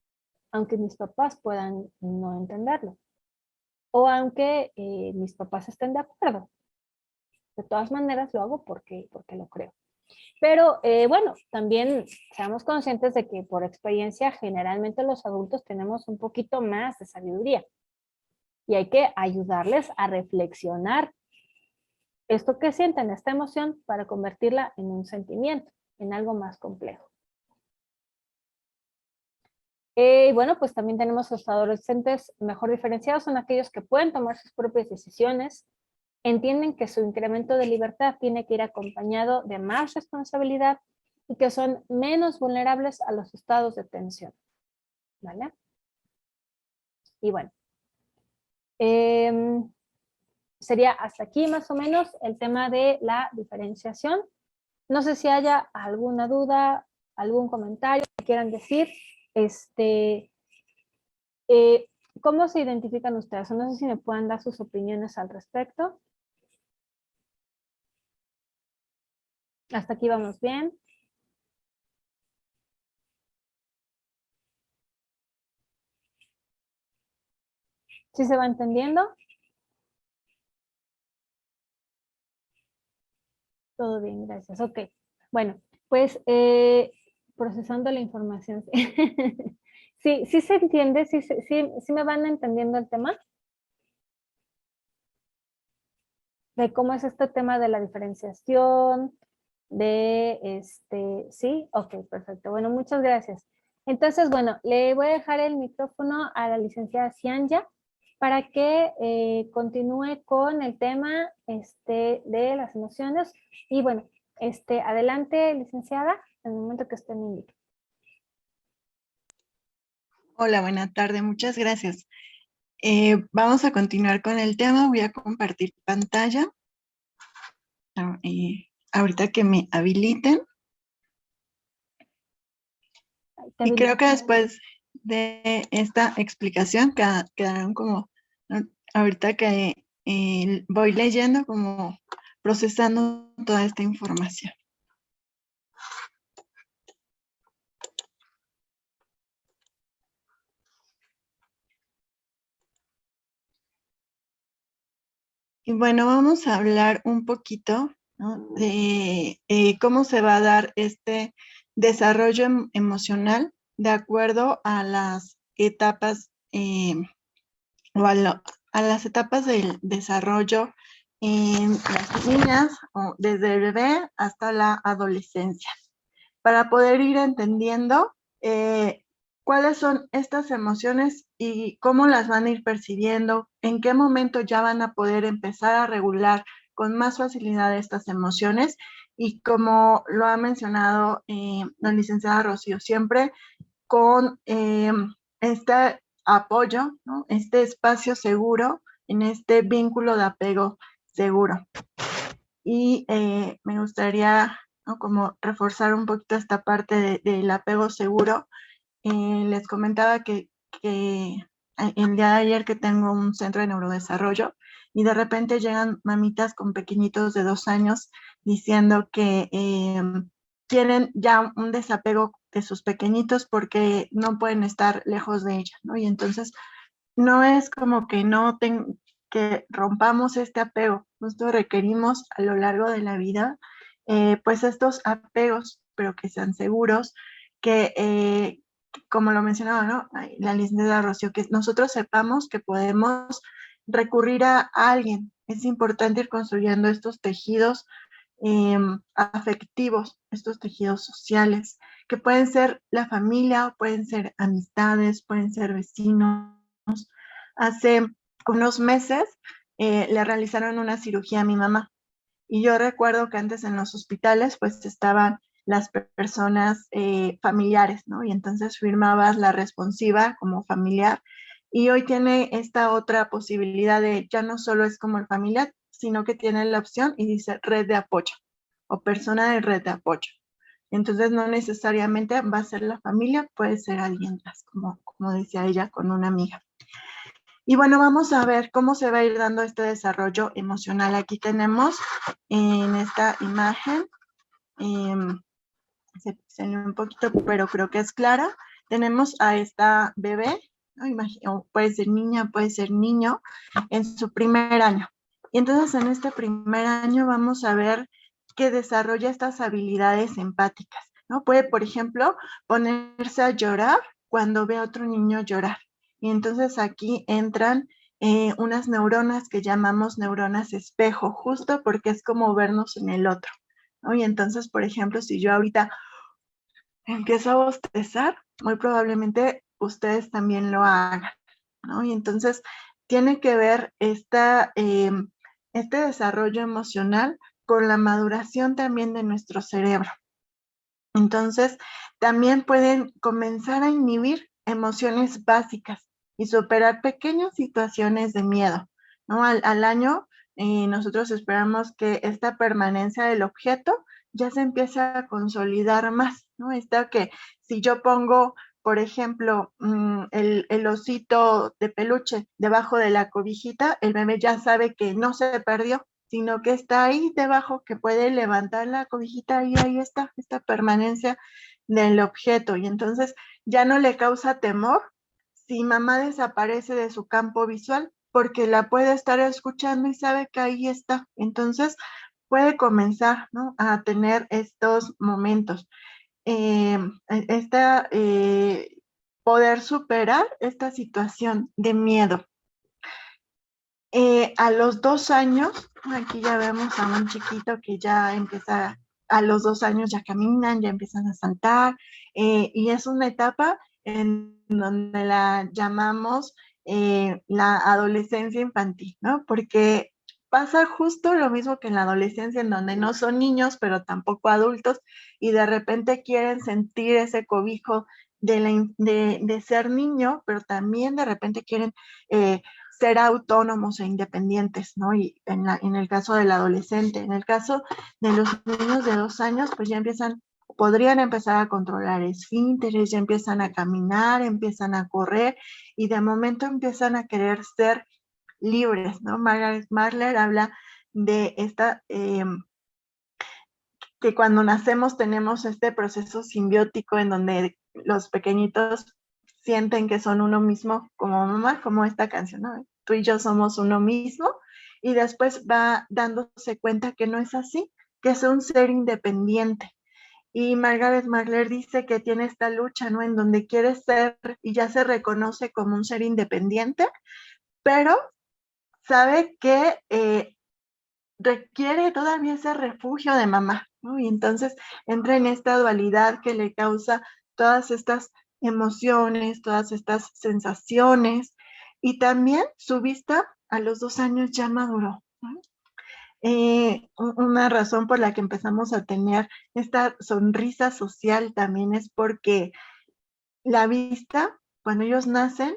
aunque mis papás puedan no entenderlo, o aunque mis papás estén de acuerdo. De todas maneras lo hago porque lo creo. Pero bueno, también seamos conscientes de que por experiencia generalmente los adultos tenemos un poquito más de sabiduría y hay que ayudarles a reflexionar esto que sienten, esta emoción, para convertirla en un sentimiento, en algo más complejo. Bueno, pues también tenemos los adolescentes mejor diferenciados, son aquellos que pueden tomar sus propias decisiones, entienden que su incremento de libertad tiene que ir acompañado de más responsabilidad y que son menos vulnerables a los estados de tensión, ¿vale? Y bueno, sería hasta aquí más o menos el tema de la diferenciación. No sé si haya alguna duda, algún comentario que quieran decir. ¿Cómo se identifican ustedes? No sé si me pueden dar sus opiniones al respecto. Hasta aquí vamos bien. ¿Sí se va entendiendo? Todo bien, gracias. Ok. Bueno, pues procesando la información. Sí, sí se entiende, sí me van entendiendo el tema de cómo es este tema de la diferenciación, sí, ok, perfecto. Bueno, muchas gracias. Entonces, bueno, le voy a dejar el micrófono a la licenciada Cianya para que continúe con el tema de las emociones. Y bueno, adelante, licenciada, en el momento que usted me indique. Hola, buena tarde, muchas gracias. Vamos a continuar con el tema, voy a compartir pantalla. Ahorita que me habiliten. Y creo que después de esta explicación quedaron como, ¿no? Ahorita que voy leyendo, como procesando toda esta información. Y bueno, vamos a hablar un poquito, ¿no? De cómo se va a dar este desarrollo emocional de acuerdo a las etapas o a las etapas del desarrollo en las niñas, o desde el bebé hasta la adolescencia, para poder ir entendiendo cuáles son estas emociones y cómo las van a ir percibiendo, en qué momento ya van a poder empezar a regular con más facilidad estas emociones, y como lo ha mencionado la licenciada Rocío, siempre con este apoyo, ¿no? Este espacio seguro, en este vínculo de apego seguro. Y me gustaría, ¿no?, como reforzar un poquito esta parte del apego seguro. Les comentaba que el día de ayer que tengo un centro de neurodesarrollo y de repente llegan mamitas con pequeñitos de 2 años diciendo que quieren ya un desapego de sus pequeñitos porque no pueden estar lejos de ella, ¿no? Y entonces no es como que que rompamos este apego, nosotros requerimos a lo largo de la vida pues estos apegos, pero que sean seguros, que como lo mencionaba, ¿no?, la licenciada Rocío, que nosotros sepamos que podemos recurrir a alguien. Es importante ir construyendo estos tejidos afectivos, estos tejidos sociales, que pueden ser la familia, pueden ser amistades, pueden ser vecinos. Hace unos meses le realizaron una cirugía a mi mamá. Y yo recuerdo que antes en los hospitales pues estaban las personas familiares, ¿no? Y entonces firmabas la responsiva como familiar. Y hoy tiene esta otra posibilidad de ya no solo es como el familiar, sino que tiene la opción y dice red de apoyo o persona de red de apoyo. Entonces no necesariamente va a ser la familia, puede ser alguien más, como decía ella, con una amiga. Y bueno, vamos a ver cómo se va a ir dando este desarrollo emocional. Aquí tenemos en esta imagen, se lee un poquito, pero creo que es clara. Tenemos a esta bebé, ¿no? Puede ser niña, puede ser niño, en su primer año. Y entonces en este primer año vamos a ver que desarrolla estas habilidades empáticas, ¿no? Puede, por ejemplo, ponerse a llorar cuando ve a otro niño llorar. Y entonces aquí entran unas neuronas que llamamos neuronas espejo, justo porque es como vernos en el otro, ¿no? Y entonces, por ejemplo, si yo ahorita empiezo a bostezar, muy probablemente ustedes también lo hagan, ¿no? Y entonces tiene que ver este desarrollo emocional con la maduración también de nuestro cerebro. Entonces, también pueden comenzar a inhibir emociones básicas y superar pequeñas situaciones de miedo, ¿no? Al año, nosotros esperamos que esta permanencia del objeto ya se empiece a consolidar más, ¿no? Esta que si yo pongo, por ejemplo, el osito de peluche debajo de la cobijita, el bebé ya sabe que no se perdió, sino que está ahí debajo, que puede levantar la cobijita y ahí está, esta permanencia del objeto. Y entonces ya no le causa temor si mamá desaparece de su campo visual, porque la puede estar escuchando y sabe que ahí está. Entonces puede comenzar, ¿no?, a tener estos momentos. Poder superar esta situación de miedo. A los 2 años, aquí ya vemos a un chiquito que ya empieza, a los 2 años ya caminan, ya empiezan a saltar, y es una etapa en donde la llamamos la adolescencia infantil, ¿no? Porque pasa justo lo mismo que en la adolescencia, en donde no son niños, pero tampoco adultos, y de repente quieren sentir ese cobijo de ser niño, pero también de repente quieren ser autónomos e independientes, ¿no? Y en el caso del adolescente, en el caso de los niños de 2 años, pues ya podrían empezar a controlar esfínteres, ya empiezan a caminar, empiezan a correr, y de momento empiezan a querer ser libres, ¿no? Margaret Marler habla de esta, que cuando nacemos tenemos este proceso simbiótico en donde los pequeñitos sienten que son uno mismo, como mamá, como esta canción, ¿no? Tú y yo somos uno mismo, y después va dándose cuenta que no es así, que es un ser independiente. Y Margaret Marler dice que tiene esta lucha, ¿no?, en donde quiere ser y ya se reconoce como un ser independiente, pero sabe que requiere todavía ese refugio de mamá, ¿no? Y entonces entra en esta dualidad que le causa todas estas emociones, todas estas sensaciones, y también su vista a los 2 años ya maduró, ¿no? Una razón por la que empezamos a tener esta sonrisa social también es porque la vista, cuando ellos nacen,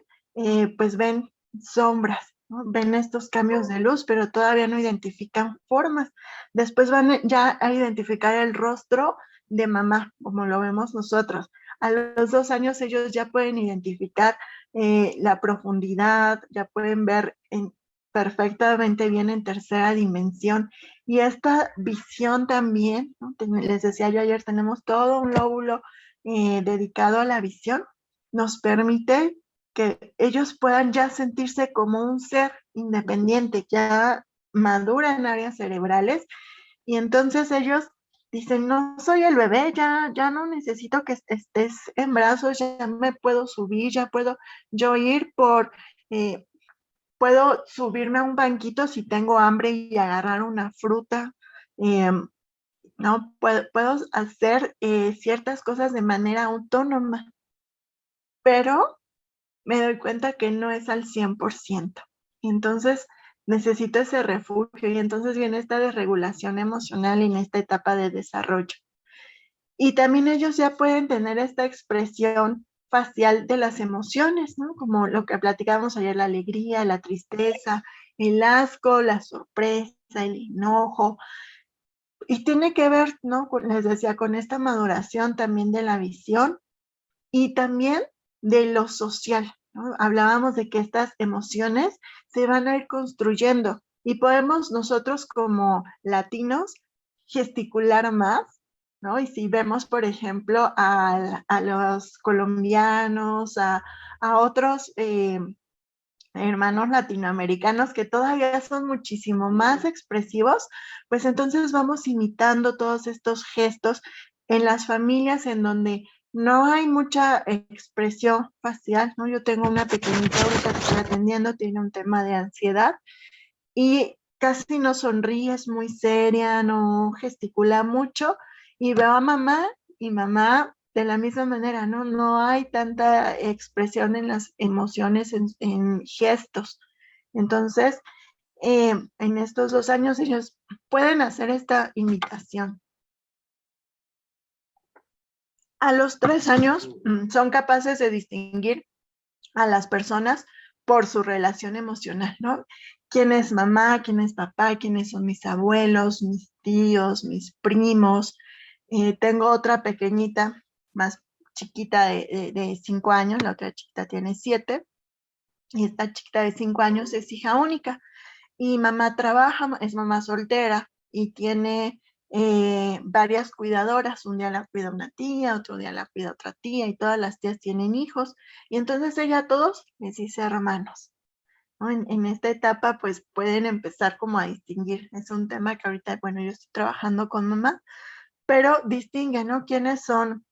pues ven sombras, ¿no? Ven estos cambios de luz, pero todavía no identifican formas. Después van ya a identificar el rostro de mamá, como lo vemos nosotros. A los 2 años ellos ya pueden identificar la profundidad, ya pueden ver perfectamente bien en tercera dimensión. Y esta visión también, ¿no? Les decía yo ayer, tenemos todo un lóbulo dedicado a la visión, nos permite que ellos puedan ya sentirse como un ser independiente, ya madura en áreas cerebrales, y entonces ellos dicen, no soy el bebé, ya no necesito que estés en brazos, ya me puedo subir, ya puedo yo ir puedo subirme a un banquito si tengo hambre y agarrar una fruta, ¿no? Puedo hacer ciertas cosas de manera autónoma, pero me doy cuenta que no es al 100%. Entonces necesito ese refugio, y entonces viene esta desregulación emocional en esta etapa de desarrollo. Y también ellos ya pueden tener esta expresión facial de las emociones, ¿no? Como lo que platicábamos ayer, la alegría, la tristeza, el asco, la sorpresa, el enojo. Y tiene que ver, ¿no?, les decía, con esta maduración también de la visión y también de lo social, ¿no? Hablábamos de que estas emociones se van a ir construyendo y podemos nosotros como latinos gesticular más, ¿no? Y si vemos, por ejemplo, a los colombianos, a otros hermanos latinoamericanos que todavía son muchísimo más expresivos, pues entonces vamos imitando todos estos gestos en las familias en donde no hay mucha expresión facial, ¿no? Yo tengo una pequeñita ahorita que estoy atendiendo, tiene un tema de ansiedad y casi no sonríe, es muy seria, no gesticula mucho, y veo a mamá y mamá de la misma manera, ¿no? No hay tanta expresión en las emociones, en gestos. Entonces, en estos 2 años ellos pueden hacer esta imitación. A los 3 años son capaces de distinguir a las personas por su relación emocional, ¿no? ¿Quién es mamá? ¿Quién es papá? ¿Quiénes son mis abuelos, mis tíos, mis primos? Tengo otra pequeñita, más chiquita de 5 años, la otra chiquita tiene 7, y esta chiquita de 5 años es hija única. Y mamá trabaja, es mamá soltera y tiene varias cuidadoras. Un día la cuida una tía, otro día la cuida otra tía, y todas las tías tienen hijos. Y entonces ella a todos les dice hermanos, ¿no? En esta etapa pues pueden empezar como a distinguir. Es un tema que ahorita, bueno, yo estoy trabajando con mamá, pero distingue, ¿no? ¿Quiénes son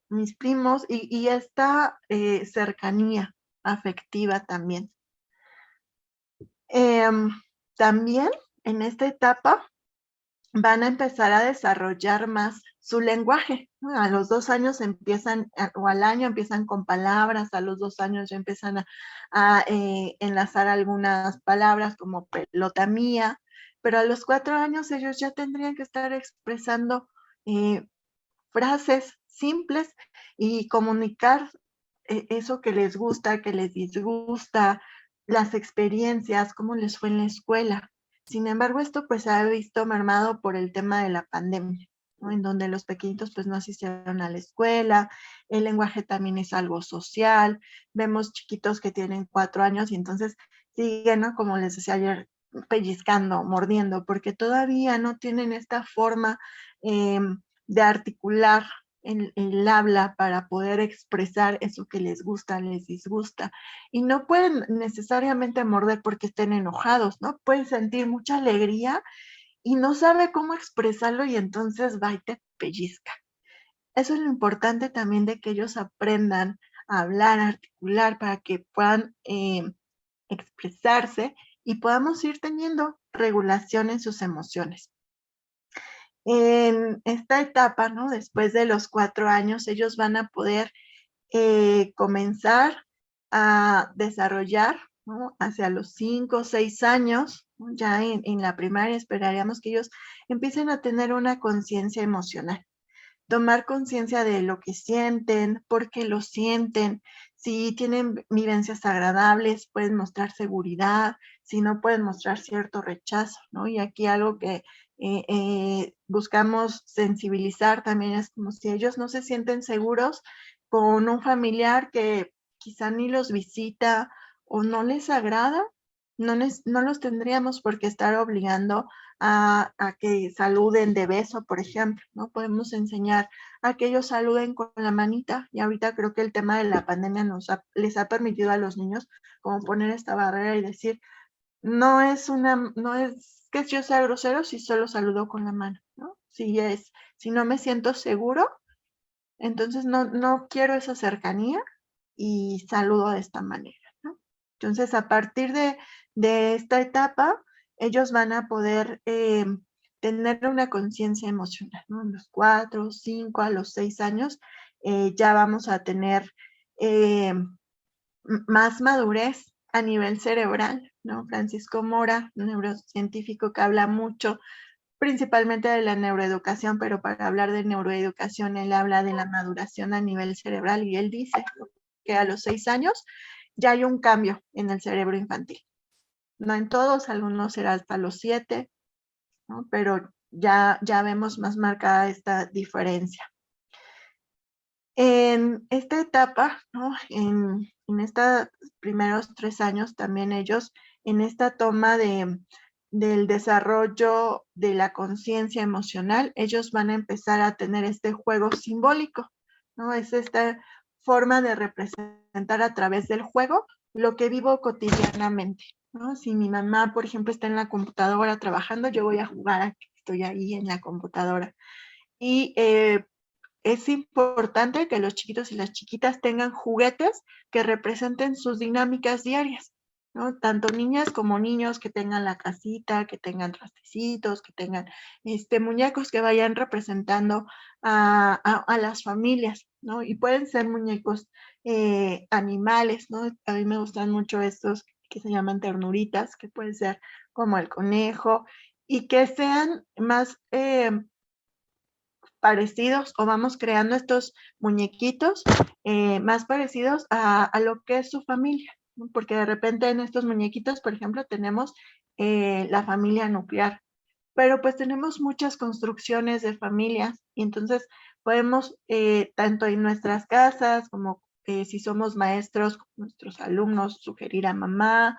mis primos? Y esta cercanía afectiva también. También en esta etapa van a empezar a desarrollar más su lenguaje, ¿no? A los 2 años empiezan, o al año empiezan con palabras, a los 2 años ya empiezan a enlazar algunas palabras como pelota mía, pero a los 4 años ellos ya tendrían que estar expresando frases simples y comunicar eso que les gusta, que les disgusta, las experiencias, cómo les fue en la escuela. Sin embargo, esto pues se ha visto mermado por el tema de la pandemia, ¿no? En donde los pequeñitos pues no asistieron a la escuela, el lenguaje también es algo social, vemos chiquitos que tienen 4 años y entonces siguen, ¿no? Como les decía ayer, pellizcando, mordiendo, porque todavía no tienen esta forma de articular el habla para poder expresar eso que les gusta, les disgusta. Y no pueden necesariamente morder porque estén enojados, ¿no? Pueden sentir mucha alegría y no sabe cómo expresarlo y entonces va y te pellizca. Eso es lo importante también de que ellos aprendan a hablar, a articular para que puedan expresarse y podamos ir teniendo regulación en sus emociones. En esta etapa, ¿no? Después de los 4 años, ellos van a poder comenzar a desarrollar, ¿no? Hacia los 5 o 6 años, ¿no? Ya en la primaria esperaríamos que ellos empiecen a tener una conciencia emocional, tomar conciencia de lo que sienten, por qué lo sienten, si tienen vivencias agradables, pueden mostrar seguridad, si no pueden mostrar cierto rechazo, ¿no? Y aquí algo que buscamos sensibilizar también es como si ellos no se sienten seguros con un familiar que quizá ni los visita o no les agrada, no los tendríamos por qué estar obligando a que saluden de beso, por ejemplo, ¿no? Podemos enseñar a que ellos saluden con la manita, y ahorita creo que el tema de la pandemia les ha permitido a los niños como poner esta barrera y decir, no es que yo sea grosero si solo saludo con la mano, ¿no? Si no me siento seguro, entonces no quiero esa cercanía y saludo de esta manera, ¿no? Entonces, a partir de esta etapa, ellos van a poder tener una conciencia emocional, ¿no? A los 4, 5, a los 6 años, ya vamos a tener más madurez a nivel cerebral, ¿no? Francisco Mora, un neurocientífico que habla mucho, principalmente de la neuroeducación, pero para hablar de neuroeducación, él habla de la maduración a nivel cerebral y él dice que a los 6 años ya hay un cambio en el cerebro infantil. No en todos, algunos será hasta los 7, ¿no? Pero ya vemos más marcada esta diferencia. En esta etapa, ¿no? En estos primeros 3 años, también ellos, en esta toma del desarrollo de la conciencia emocional, ellos van a empezar a tener este juego simbólico, ¿no? Es esta forma de representar a través del juego lo que vivo cotidianamente, ¿no? Si mi mamá, por ejemplo, está en la computadora trabajando, yo voy a jugar a que estoy ahí en la computadora. Y es importante que los chiquitos y las chiquitas tengan juguetes que representen sus dinámicas diarias, ¿no? Tanto niñas como niños que tengan la casita, que tengan trastecitos, que tengan muñecos que vayan representando a las familias, ¿no? Y pueden ser muñecos animales, ¿no? A mí me gustan mucho estos que se llaman ternuritas, que pueden ser como el conejo, y que sean más parecidos, o vamos creando estos muñequitos más parecidos a lo que es su familia, ¿no? Porque de repente en estos muñequitos, por ejemplo, tenemos la familia nuclear, pero pues tenemos muchas construcciones de familias y entonces podemos, tanto en nuestras casas como si somos maestros, con nuestros alumnos, sugerir a mamá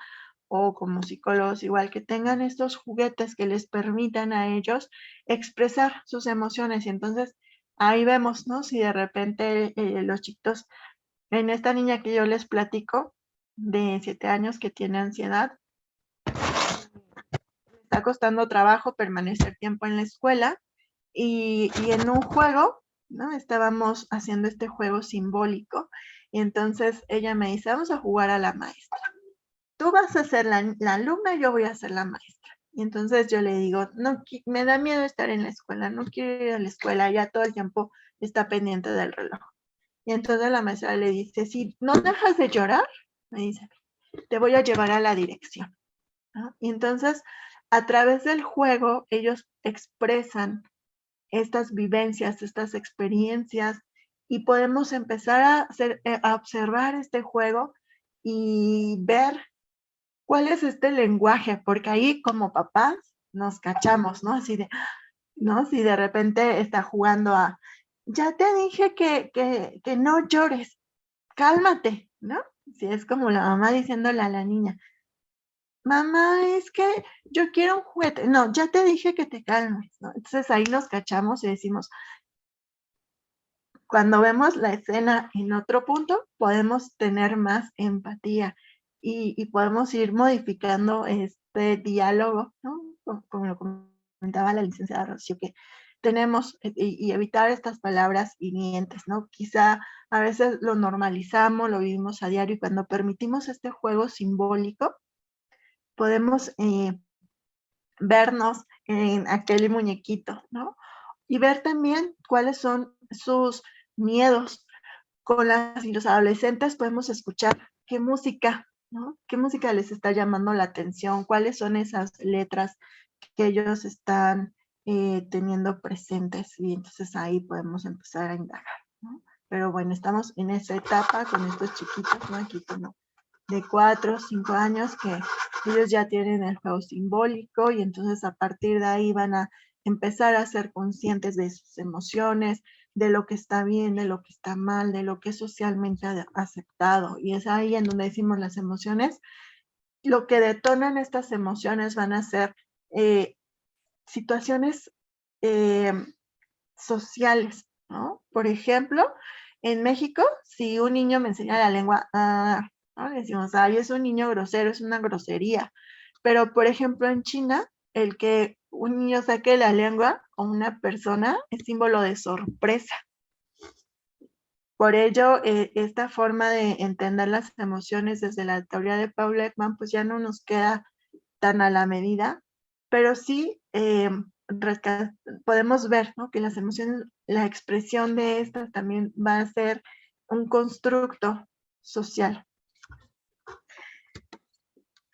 o como psicólogos igual que tengan estos juguetes que les permitan a ellos expresar sus emociones. Y entonces ahí vemos, ¿no? Si de repente los chicos, en esta niña que yo les platico, de 7 años que tiene ansiedad, está costando trabajo permanecer tiempo en la escuela y en un juego, ¿no? Estábamos haciendo este juego simbólico y entonces ella me dice, vamos a jugar a la maestra. Tú vas a ser la alumna, yo voy a ser la maestra. Y entonces yo le digo, no, me da miedo estar en la escuela, no quiero ir a la escuela, ya todo el tiempo está pendiente del reloj. Y entonces la maestra le dice, si no dejas de llorar, me dice, te voy a llevar a la dirección, ¿no? Y entonces, a través del juego, ellos expresan estas vivencias, estas experiencias, y podemos empezar a observar este juego y ver cuál es este lenguaje, porque ahí como papás nos cachamos, ¿no? Así de, ¿no? Si de repente está jugando a, ya te dije que no llores, cálmate, ¿no? Si es como la mamá diciéndole a la niña, mamá, es que yo quiero un juguete. No, ya te dije que te calmes, ¿no? Entonces ahí nos cachamos y decimos, cuando vemos la escena en otro punto, podemos tener más empatía y podemos ir modificando este diálogo, ¿no? Como lo comentaba la licenciada Rocío, que tenemos y evitar estas palabras hirientes, ¿no? Quizá a veces lo normalizamos, lo vivimos a diario y cuando permitimos este juego simbólico, podemos vernos en aquel muñequito, ¿no? Y ver también cuáles son sus miedos. Con los adolescentes podemos escuchar qué música, ¿no? ¿Qué música les está llamando la atención? ¿Cuáles son esas letras que ellos están teniendo presentes? Y entonces ahí podemos empezar a indagar, ¿no? Pero bueno, estamos en esa etapa con estos chiquitos, ¿no? Aquí no, de 4 o 5 años que ellos ya tienen el juego simbólico y entonces a partir de ahí van a empezar a ser conscientes de sus emociones, de lo que está bien, de lo que está mal, de lo que es socialmente aceptado. Y es ahí en donde decimos las emociones. Lo que detonan estas emociones van a ser situaciones sociales, ¿no? Por ejemplo, en México, si un niño me enseña la lengua, ¿no? Le decimos, ay, es un niño grosero, es una grosería. Pero, por ejemplo, en China, el que un niño saque la lengua o una persona es símbolo de sorpresa. Por ello, esta forma de entender las emociones desde la teoría de Paul Ekman, pues ya no nos queda tan a la medida, pero sí podemos ver, ¿no? Que las emociones, la expresión de estas también va a ser un constructo social.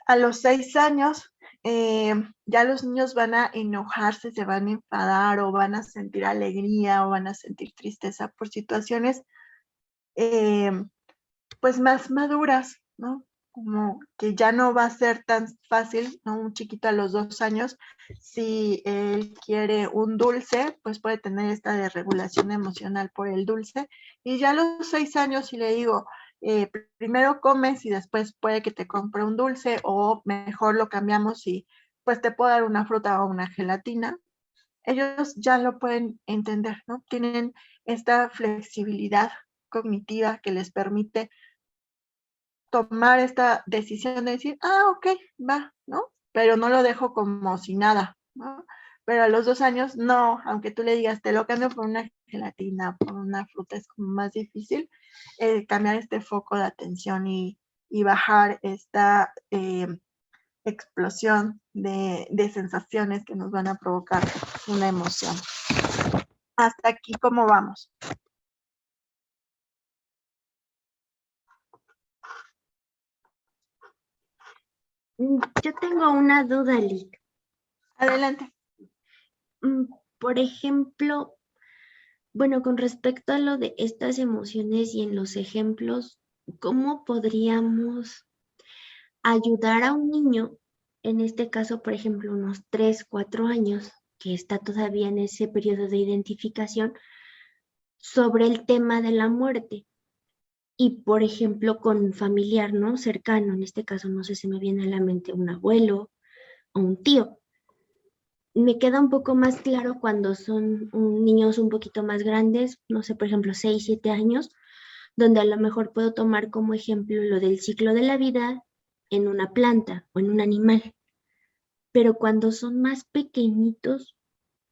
A los 6 años, ya los niños van a enojarse, se van a enfadar o van a sentir alegría o van a sentir tristeza por situaciones pues más maduras, ¿no? Como que ya no va a ser tan fácil, ¿no? Un chiquito a los 2 años, si él quiere un dulce, pues puede tener esta desregulación emocional por el dulce. Y ya a los 6 años, si le digo, primero comes y después puede que te compre un dulce, o mejor lo cambiamos y pues te puedo dar una fruta o una gelatina, ellos ya lo pueden entender, ¿no? Tienen esta flexibilidad cognitiva que les permite tomar esta decisión de decir, ok, va, ¿no? Pero no lo dejo como si nada, ¿no? Pero a los 2 años, no, aunque tú le digas, te lo cambio por una gelatina, por una fruta, es como más difícil cambiar este foco de atención y bajar esta explosión de sensaciones que nos van a provocar una emoción. Hasta aquí, ¿cómo vamos? Yo tengo una duda, Lick. Adelante. Por ejemplo, bueno, con respecto a lo de estas emociones y en los ejemplos, ¿cómo podríamos ayudar a un niño en este caso, por ejemplo, unos 3, 4 años, que está todavía en ese periodo de identificación, sobre el tema de la muerte. Y, por ejemplo, con un familiar, ¿no? Cercano, en este caso, no sé si me viene a la mente un abuelo o un tío. Me queda un poco más claro cuando son niños un poquito más grandes, no sé, por ejemplo, 6, 7 años, donde a lo mejor puedo tomar como ejemplo lo del ciclo de la vida en una planta o en un animal. Pero cuando son más pequeñitos,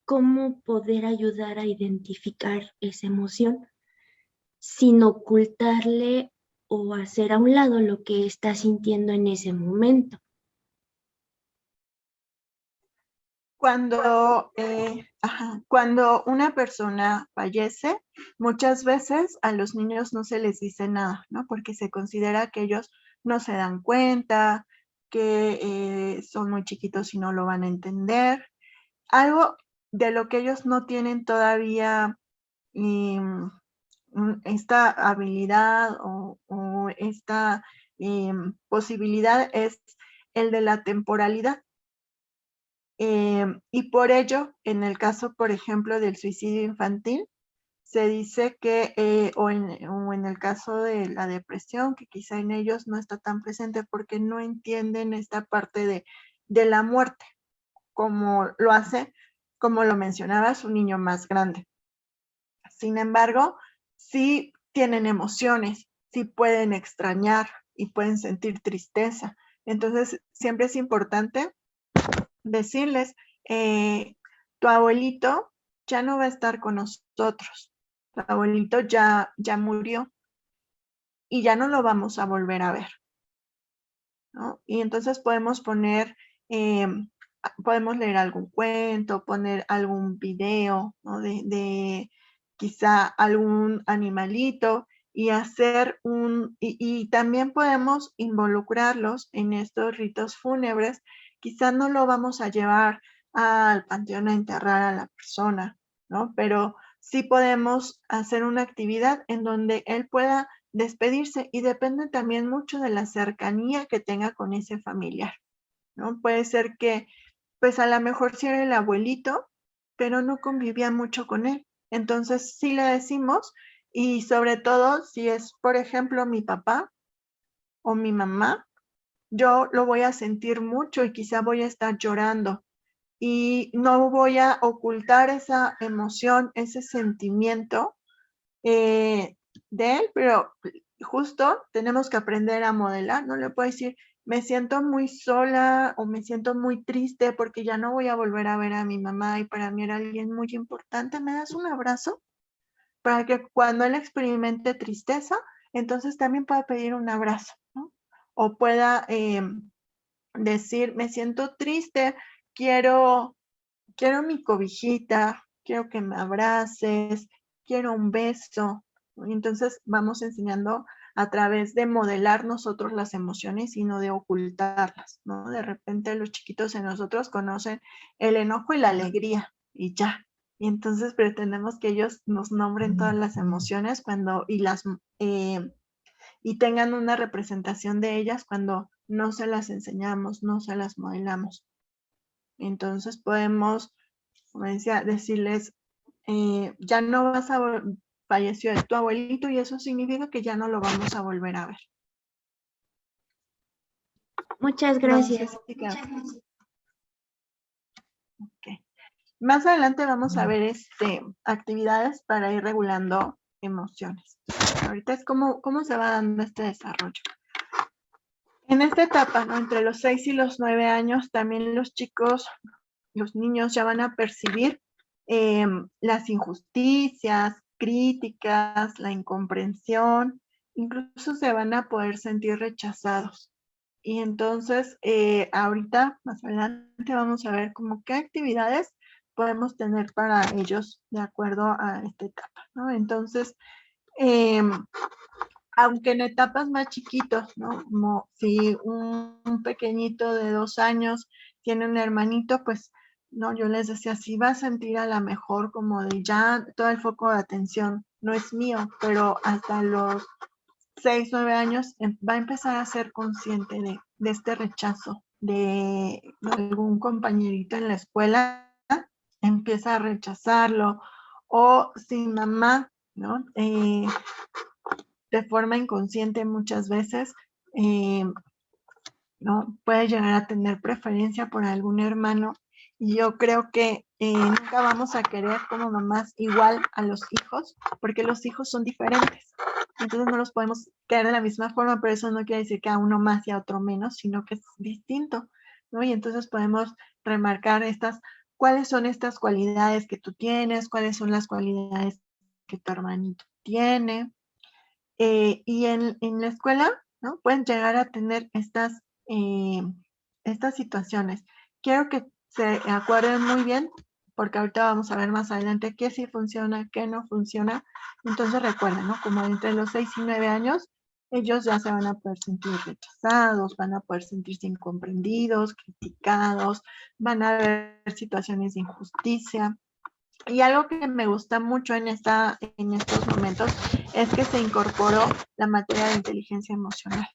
¿cómo poder ayudar a identificar esa emoción sin ocultarle o hacer a un lado lo que está sintiendo en ese momento? Cuando una persona fallece, muchas veces a los niños no se les dice nada, ¿no? Porque se considera que ellos no se dan cuenta, que son muy chiquitos y no lo van a entender. Algo de lo que ellos no tienen todavía esta habilidad o esta posibilidad es el de la temporalidad. Y por ello, en el caso, por ejemplo, del suicidio infantil, se dice que, o en el caso de la depresión, que quizá en ellos no está tan presente porque no entienden esta parte de la muerte, como lo hace, como lo mencionabas, un niño más grande. Sin embargo, sí tienen emociones, sí pueden extrañar y pueden sentir tristeza. Entonces, siempre es importante decirles, tu abuelito ya no va a estar con nosotros, tu abuelito ya murió y ya no lo vamos a volver a ver, ¿no? Y entonces podemos poner, podemos leer algún cuento, poner algún video, ¿no? de quizá algún animalito y hacer y también podemos involucrarlos en estos ritos fúnebres. Quizá no lo vamos a llevar al panteón a enterrar a la persona, ¿no? Pero sí podemos hacer una actividad en donde él pueda despedirse y depende también mucho de la cercanía que tenga con ese familiar, ¿no? Puede ser que, pues a lo mejor sí era el abuelito, pero no convivía mucho con él. Entonces sí le decimos y sobre todo si es, por ejemplo, mi papá o mi mamá, yo lo voy a sentir mucho y quizá voy a estar llorando y no voy a ocultar esa emoción, ese sentimiento de él, pero justo tenemos que aprender a modelar, no le puedo decir, me siento muy sola o me siento muy triste porque ya no voy a volver a ver a mi mamá y para mí era alguien muy importante, ¿me das un abrazo? Para que cuando él experimente tristeza, entonces también pueda pedir un abrazo, ¿no? O pueda decir, me siento triste, quiero mi cobijita, quiero que me abraces, quiero un beso. Y entonces vamos enseñando a través de modelar nosotros las emociones y no de ocultarlas, ¿no? De repente los chiquitos en nosotros conocen el enojo y la alegría y ya. Y entonces pretendemos que ellos nos nombren todas las emociones y tengan una representación de ellas cuando no se las enseñamos, no se las modelamos. Entonces podemos, como decía, decirles, ya no vas a falleció tu abuelito y eso significa que ya no lo vamos a volver a ver. Muchas gracias. Okay. Más adelante vamos a ver actividades para ir regulando emociones. Ahorita es cómo se va dando este desarrollo. En esta etapa, ¿no? Entre los 6 y los 9 años, también los chicos, los niños ya van a percibir las injusticias, críticas, la incomprensión, incluso se van a poder sentir rechazados. Y entonces, ahorita, más adelante, vamos a ver como qué actividades podemos tener para ellos de acuerdo a esta etapa, ¿no? Entonces, aunque en etapas más chiquitos, ¿no? Como si un pequeñito de 2 años tiene un hermanito, pues, no, yo les decía, sí va a sentir a lo mejor como de ya todo el foco de atención no es mío, pero hasta los 6, 9 años va a empezar a ser consciente de este rechazo de algún compañerito en la escuela, empieza a rechazarlo, o si mamá, ¿no? De forma inconsciente muchas veces, ¿no? Puede llegar a tener preferencia por algún hermano, y yo creo que nunca vamos a querer como mamás igual a los hijos, porque los hijos son diferentes. Entonces no los podemos querer de la misma forma, pero eso no quiere decir que a uno más y a otro menos, sino que es distinto, ¿no? Y entonces podemos remarcar cuáles son estas cualidades que tú tienes, cuáles son las cualidades que tu hermanito tiene. Y en la escuela, ¿no? Pueden llegar a tener estas situaciones. Quiero que se acuerden muy bien, porque ahorita vamos a ver más adelante qué sí funciona, qué no funciona. Entonces recuerden, ¿no? Como entre los 6 y 9 años, ellos ya se van a poder sentir rechazados, van a poder sentirse incomprendidos, criticados, van a haber situaciones de injusticia. Y algo que me gusta mucho en estos momentos es que se incorporó la materia de inteligencia emocional.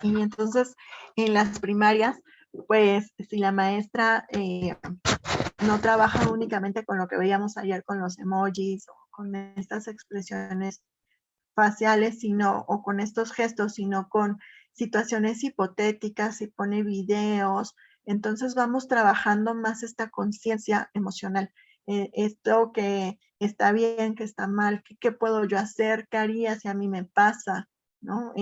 Y entonces en las primarias, pues si la maestra no trabaja únicamente con lo que veíamos ayer con los emojis o con estas expresiones faciales, o con estos gestos, sino con situaciones hipotéticas, y pone videos, entonces vamos trabajando más esta conciencia emocional. Esto que está bien, que está mal, qué puedo yo hacer, qué haría si a mí me pasa, ¿no?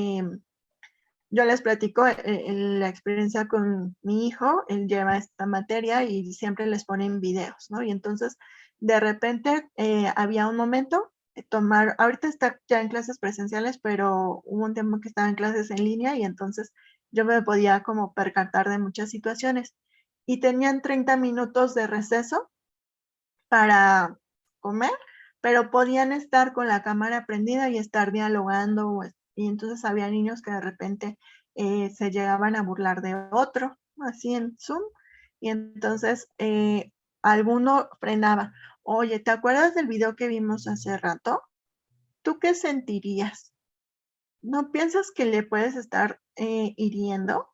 Yo les platico la experiencia con mi hijo. Él lleva esta materia y siempre les ponen videos, ¿no? Y entonces, de repente, había un momento de ahorita está ya en clases presenciales, pero hubo un tiempo que estaba en clases en línea, y entonces yo me podía como percatar de muchas situaciones. Y tenían 30 minutos de receso para comer, pero podían estar con la cámara prendida y estar dialogando, y entonces había niños que de repente se llegaban a burlar de otro, así en Zoom, y entonces alguno frenaba. Oye, ¿te acuerdas del video que vimos hace rato? ¿Tú qué sentirías? ¿No piensas que le puedes estar hiriendo?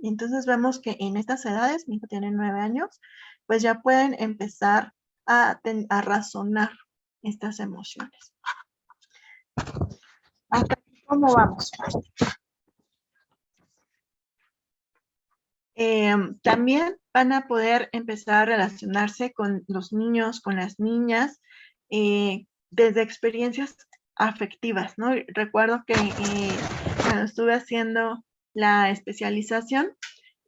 Y entonces vemos que en estas edades, mi hijo tiene 9 años, pues ya pueden empezar a razonar estas emociones. ¿Hasta aquí cómo vamos? También van a poder empezar a relacionarse con los niños, con las niñas, desde experiencias afectivas, ¿no? Recuerdo que cuando estuve haciendo la especialización,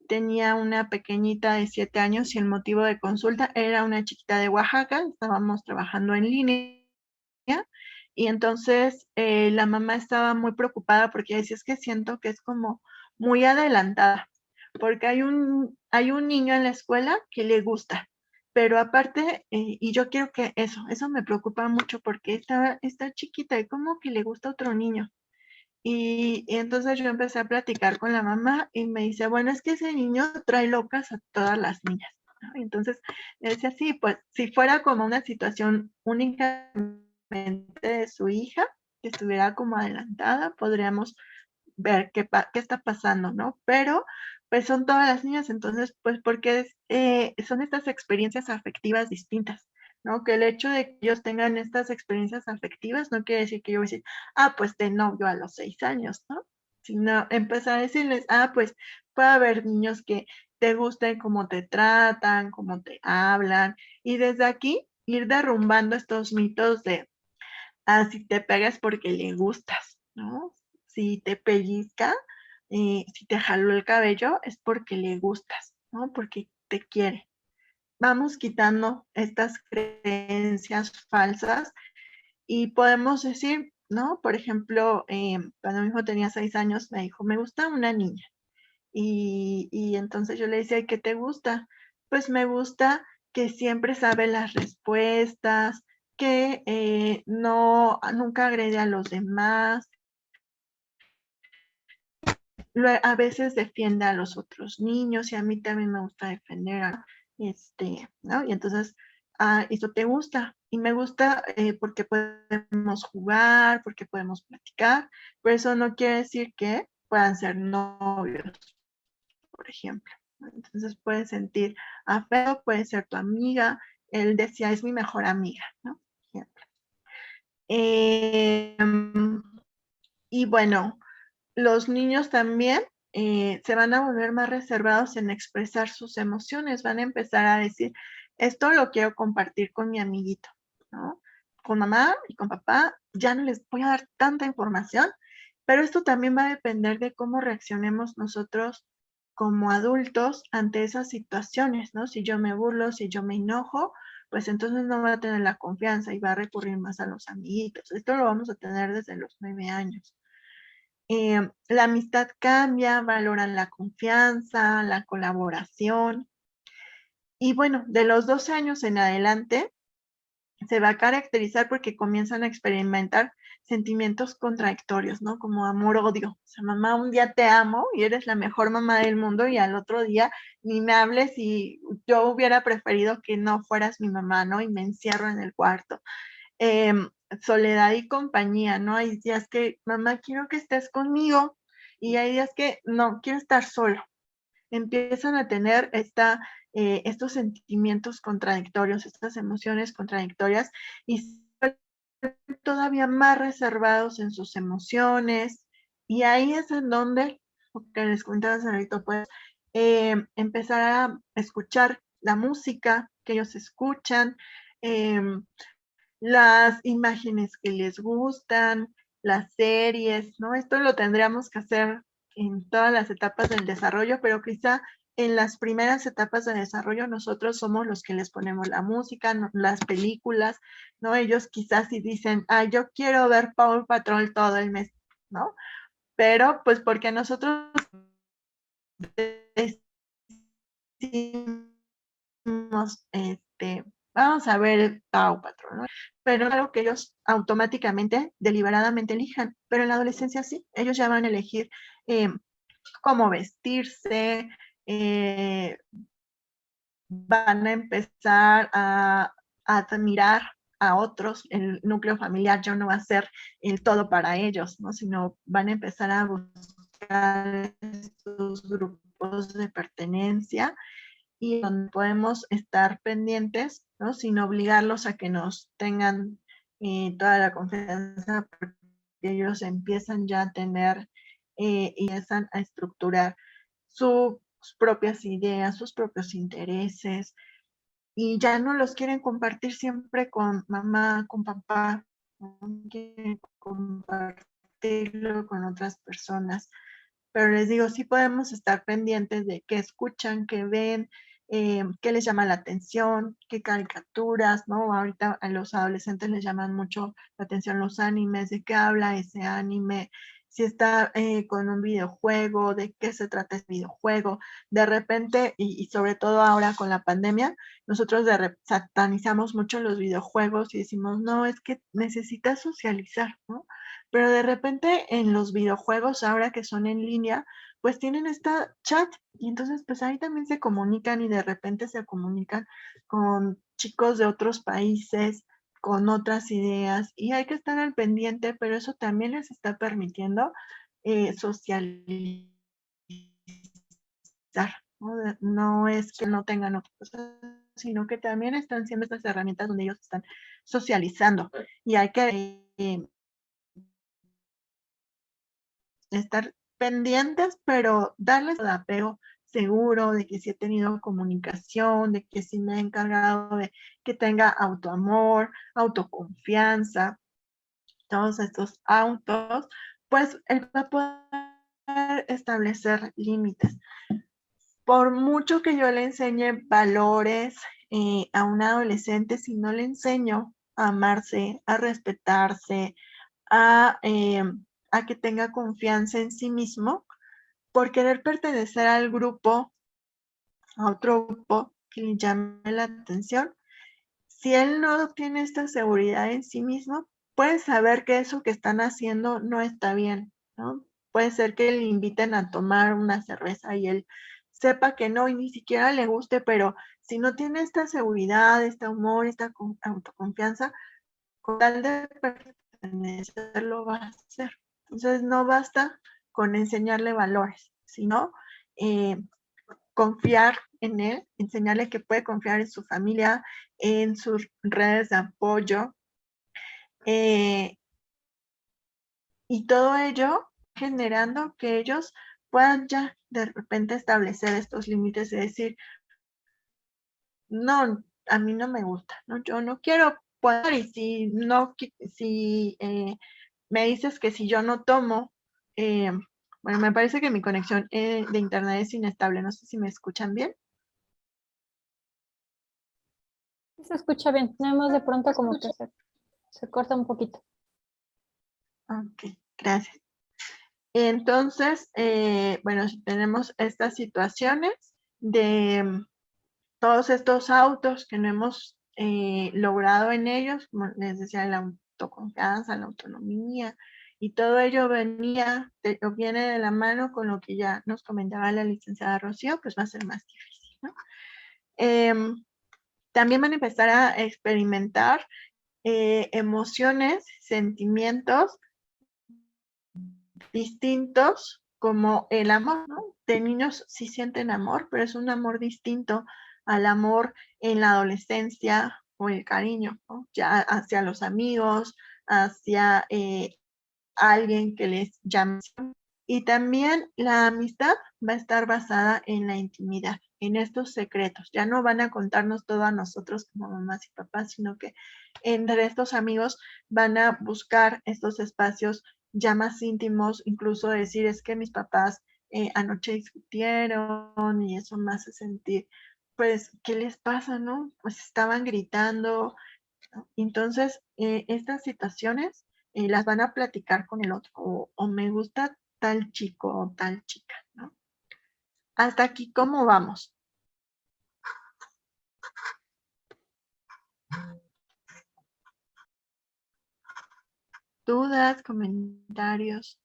tenía una pequeñita de 7 años y el motivo de consulta era una chiquita de Oaxaca. Estábamos trabajando en línea y entonces la mamá estaba muy preocupada porque decía, es que siento que es como muy adelantada, porque hay un niño en la escuela que le gusta, pero aparte, y yo quiero que eso me preocupa mucho porque está chiquita y como que le gusta a otro niño. Y entonces yo empecé a platicar con la mamá y me dice, bueno, es que ese niño trae locas a todas las niñas, ¿no? Entonces le decía, sí, pues si fuera como una situación únicamente de su hija, que estuviera como adelantada, podríamos ver qué está pasando, ¿no? Pero pues son todas las niñas, entonces pues porque son estas experiencias afectivas distintas, ¿no? Que el hecho de que ellos tengan estas experiencias afectivas no quiere decir que yo voy a decir, pues de novio a los 6 años, ¿no? Sino empezar a decirles, pues puede haber niños que te gusten cómo te tratan, cómo te hablan, y desde aquí ir derrumbando estos mitos de, si te pegas porque le gustas, ¿no? Si te pellizca, si te jaló el cabello, es porque le gustas, ¿no? Porque te quiere. Vamos quitando estas creencias falsas y podemos decir, ¿no? Por ejemplo, cuando mi hijo tenía 6 años, me dijo, me gusta una niña. Y entonces yo le decía, ¿qué te gusta? Pues me gusta que siempre sabe las respuestas, que nunca agrede a los demás, a veces defiende a los otros niños, y a mí también me gusta defender ¿no? Y entonces, eso te gusta, y me gusta porque podemos jugar, porque podemos platicar, pero eso no quiere decir que puedan ser novios, por ejemplo, ¿no? Entonces puedes sentir afecto, puede ser tu amiga. Él decía, es mi mejor amiga, ¿no? Ejemplo. Y bueno, los niños también se van a volver más reservados en expresar sus emociones, van a empezar a decir, esto lo quiero compartir con mi amiguito, ¿no? Con mamá y con papá, ya no les voy a dar tanta información, pero esto también va a depender de cómo reaccionemos nosotros como adultos ante esas situaciones, ¿no? Si yo me burlo, si yo me enojo, pues entonces no va a tener la confianza y va a recurrir más a los amiguitos. Esto lo vamos a tener desde los 9 años. La amistad cambia, valoran la confianza, la colaboración. Y bueno, de los 12 años en adelante, se va a caracterizar porque comienzan a experimentar sentimientos contradictorios, ¿no? Como amor-odio. O sea, mamá, un día te amo y eres la mejor mamá del mundo y al otro día ni me hables y yo hubiera preferido que no fueras mi mamá, ¿no? Y me encierro en el cuarto. Soledad y compañía, ¿no? Hay días que, mamá, quiero que estés conmigo y hay días que, no, quiero estar solo. Empiezan a tener estos sentimientos contradictorios, estas emociones contradictorias y todavía más reservados en sus emociones. Y ahí es en donde, lo que les comentaba hace ratito, pues, empezar a escuchar la música que ellos escuchan, las imágenes que les gustan, las series, ¿no? Esto lo tendríamos que hacer en todas las etapas del desarrollo, pero quizá en las primeras etapas de desarrollo nosotros somos los que les ponemos la música, las películas, ¿no? Ellos quizás si dicen, yo quiero ver Paw Patrol todo el mes, ¿no? Pero pues porque nosotros decimos, vamos a ver Paw Patrol, ¿no? Pero es algo que ellos automáticamente, deliberadamente elijan. Pero en la adolescencia sí, ellos ya van a elegir cómo vestirse, van a empezar a admirar a otros, el núcleo familiar ya no va a ser el todo para ellos, ¿no? Sino van a empezar a buscar estos grupos de pertenencia y donde podemos estar pendientes, ¿no? Sin obligarlos a que nos tengan toda la confianza, porque ellos empiezan ya a tener y empiezan a estructurar sus propias ideas, sus propios intereses, y ya no los quieren compartir siempre con mamá, con papá, no quieren compartirlo con otras personas. Pero les digo, sí podemos estar pendientes de qué escuchan, qué ven, qué les llama la atención, qué caricaturas, ¿no? Ahorita a los adolescentes les llaman mucho la atención los animes, de qué habla ese anime, si está con un videojuego, de qué se trata ese videojuego. De repente, y sobre todo ahora con la pandemia, nosotros satanizamos mucho los videojuegos y decimos, no, es que necesitas socializar, ¿no? Pero de repente en los videojuegos, ahora que son en línea, pues tienen esta chat y entonces pues ahí también se comunican y de repente se comunican con chicos de otros países, con otras ideas y hay que estar al pendiente, pero eso también les está permitiendo socializar, ¿no? No es que no tengan otras cosas, sino que también están siendo estas herramientas donde ellos están socializando y hay que estar pendientes, pero darles el apego seguro de que sí he tenido comunicación, de que sí me he encargado de que tenga autoamor, autoconfianza, todos estos autos, pues él va a poder establecer límites. Por mucho que yo le enseñe valores a un adolescente, si no le enseño a amarse, a respetarse, a que tenga confianza en sí mismo, por querer pertenecer al grupo, a otro grupo que le llame la atención, si él no tiene esta seguridad en sí mismo, puede saber que eso que están haciendo no está bien, ¿no? Puede ser que le inviten a tomar una cerveza y él sepa que no y ni siquiera le guste, pero si no tiene esta seguridad, este humor, esta autoconfianza, con tal de pertenecer lo va a hacer. Entonces no basta con enseñarle valores, sino confiar en él, enseñarle que puede confiar en su familia, en sus redes de apoyo, y todo ello generando que ellos puedan ya de repente establecer estos límites y decir, no, a mí no me gusta, ¿no? Yo no quiero poder, y si no, si me dices que si yo no tomo, bueno, me parece que mi conexión de internet es inestable, no sé si me escuchan bien. Se escucha bien, nada más de pronto como que se corta un poquito. Ok, gracias. Entonces, bueno, si tenemos estas situaciones de todos estos autos que no hemos logrado en ellos, como les decía, la autoconfianza, la autonomía, y todo ello viene de la mano con lo que ya nos comentaba la licenciada Rocío, pues va a ser más difícil, ¿no? También van a empezar a experimentar emociones, sentimientos distintos, como el amor, ¿no? De niños sí sienten amor, pero es un amor distinto al amor en la adolescencia o el cariño, ¿no? Ya hacia los amigos, hacia alguien que les llame. Y también la amistad va a estar basada en la intimidad, en estos secretos. Ya no van a contarnos todo a nosotros como mamás y papás, sino que entre estos amigos van a buscar estos espacios ya más íntimos, incluso decir, es que mis papás anoche discutieron y eso me hace sentir, pues, ¿qué les pasa, no? Pues estaban gritando, ¿no? Entonces, estas situaciones las van a platicar con el otro, o me gusta tal chico o tal chica, ¿no? Hasta aquí, ¿cómo vamos? ¿Dudas, comentarios?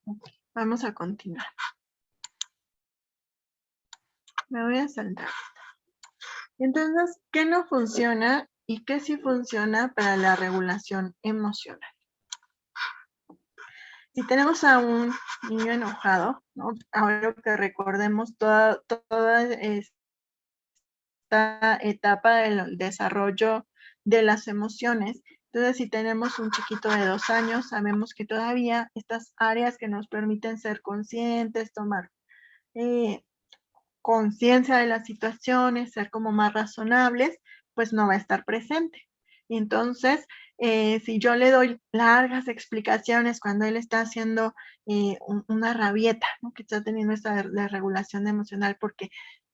Okay, vamos a continuar. Me voy a saltar. Entonces, ¿qué no funciona y qué sí funciona para la regulación emocional? Si tenemos a un niño enojado, ¿no? Ahora que recordemos toda esta etapa del desarrollo de las emociones. Entonces, si tenemos un chiquito de 2 años, sabemos que todavía estas áreas que nos permiten ser conscientes, tomar conciencia de las situaciones, ser como más razonables, pues no va a estar presente. Entonces, si yo le doy largas explicaciones cuando él está haciendo una rabieta, ¿no? Que está teniendo esta desregulación emocional porque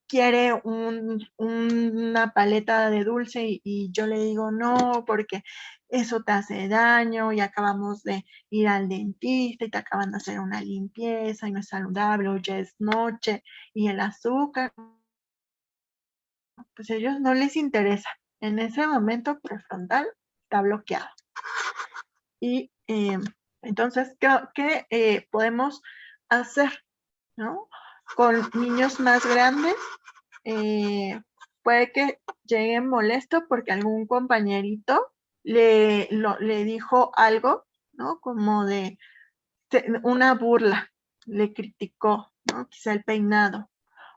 quiere una paleta de dulce y yo le digo no, porque eso te hace daño y acabamos de ir al dentista y te acaban de hacer una limpieza y no es saludable, o ya es noche y el azúcar, pues a ellos no les interesa. En ese momento prefrontal está bloqueado. Y entonces, ¿qué podemos hacer, ¿no? Con niños más grandes, puede que lleguen molesto porque algún compañerito le dijo algo, ¿no? Como de una burla, le criticó, ¿no? Quizá el peinado.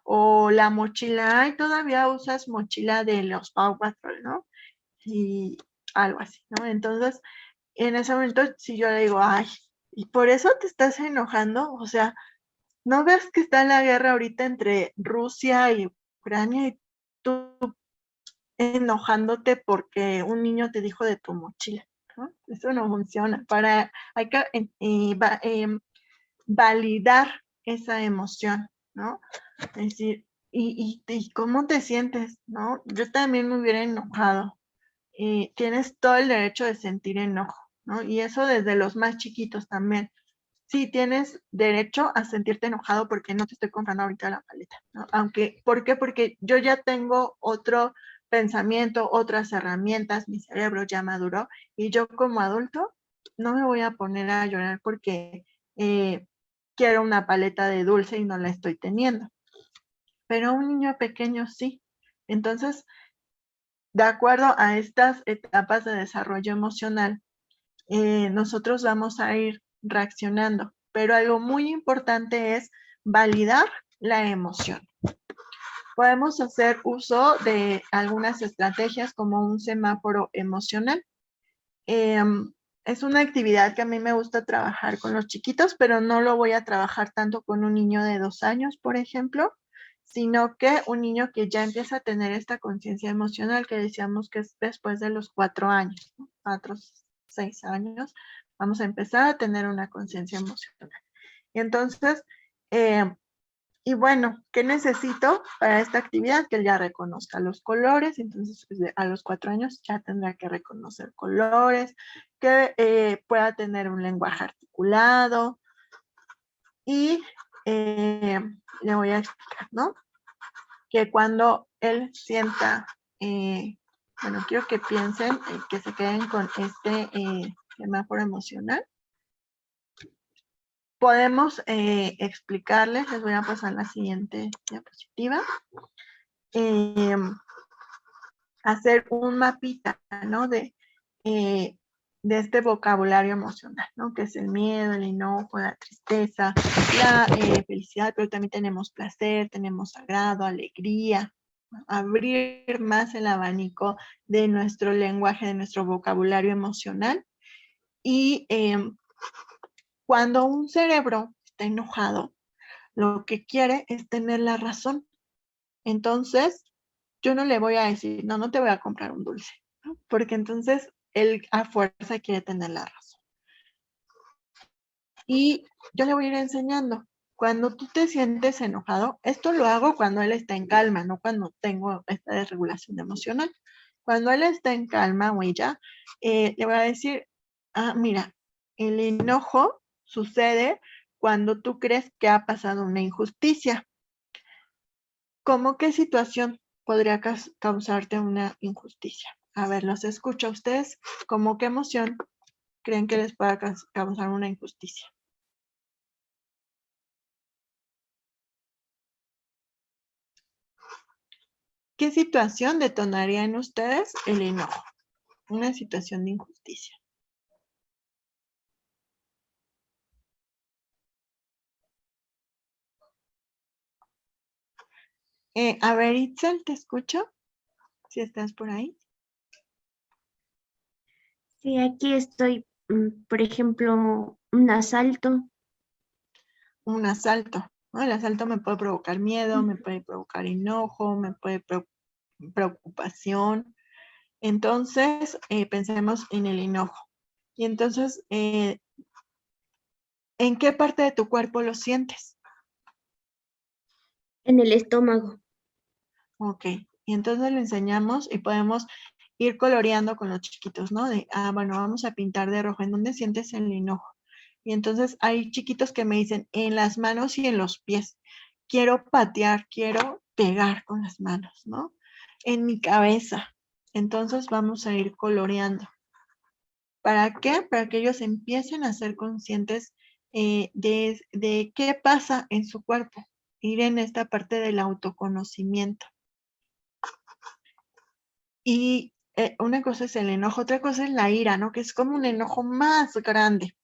O la mochila, ay, todavía usas mochila de los Paw Patrol, ¿no? Y algo así, ¿no? Entonces, en ese momento, si yo le digo, ay, ¿y por eso te estás enojando? O sea, ¿no ves que está la guerra ahorita entre Rusia y Ucrania y tú enojándote porque un niño te dijo de tu mochila, ¿no? Eso no funciona. Hay que validar esa emoción, ¿no? Es decir, ¿y cómo te sientes, no? Yo también me hubiera enojado. Tienes todo el derecho de sentir enojo, ¿no? Y eso desde los más chiquitos también. Sí, tienes derecho a sentirte enojado porque no te estoy comprando ahorita la paleta, ¿no? Aunque, ¿por qué? Porque yo ya tengo otro pensamiento, otras herramientas, mi cerebro ya maduró y yo como adulto no me voy a poner a llorar porque quiero una paleta de dulce y no la estoy teniendo. Pero un niño pequeño sí. Entonces, de acuerdo a estas etapas de desarrollo emocional, nosotros vamos a ir reaccionando. Pero algo muy importante es validar la emoción. Podemos hacer uso de algunas estrategias como un semáforo emocional. Es una actividad que a mí me gusta trabajar con los chiquitos, pero no lo voy a trabajar tanto con un niño de 2 años, por ejemplo, sino que un niño que ya empieza a tener esta conciencia emocional que decíamos que es después de los 4 años, ¿no? 4, 6 años, vamos a empezar a tener una conciencia emocional. Y entonces, y bueno, ¿qué necesito para esta actividad? Que él ya reconozca los colores, entonces pues, a los 4 años ya tendrá que reconocer colores, que pueda tener un lenguaje articulado y le voy a explicar, ¿no? Que cuando él sienta, bueno, quiero que piensen, que se queden con este semáforo emocional. Podemos explicarles, les voy a pasar la siguiente diapositiva, hacer un mapita, ¿no? De este vocabulario emocional, ¿no? Que es el miedo, el enojo, la tristeza, la felicidad, pero también tenemos placer, tenemos agrado, alegría, ¿no? Abrir más el abanico de nuestro lenguaje, de nuestro vocabulario emocional. Y cuando un cerebro está enojado, lo que quiere es tener la razón. Entonces, yo no le voy a decir, no, no te voy a comprar un dulce, ¿no? Porque entonces él a fuerza quiere tener la razón. Y yo le voy a ir enseñando. Cuando tú te sientes enojado, esto lo hago cuando él está en calma, no cuando tengo esta desregulación emocional. Cuando él está en calma o ella, le voy a decir, mira, el enojo sucede cuando tú crees que ha pasado una injusticia. ¿Cómo qué situación podría causarte una injusticia? A ver, los escucho a ustedes. ¿Cómo qué emoción creen que les pueda causar una injusticia? ¿Qué situación detonaría en ustedes el enojo? Una situación de injusticia. A ver, Itzel, te escucho. Si estás por ahí. Sí, aquí estoy, por ejemplo, un asalto. Un asalto, ¿no? El asalto me puede provocar miedo, me puede provocar enojo, me puede preocupación. Entonces, pensemos en el enojo. Y entonces, ¿en qué parte de tu cuerpo lo sientes? En el estómago. Ok, y entonces lo enseñamos y podemos ir coloreando con los chiquitos, ¿no? De, bueno, vamos a pintar de rojo. ¿En dónde sientes el enojo? Y entonces hay chiquitos que me dicen, en las manos y en los pies. Quiero patear, quiero pegar con las manos, ¿no? En mi cabeza. Entonces vamos a ir coloreando. ¿Para qué? Para que ellos empiecen a ser conscientes de qué pasa en su cuerpo. Ir en esta parte del autoconocimiento. Y una cosa es el enojo, otra cosa es la ira, ¿no? Que es como un enojo más grande.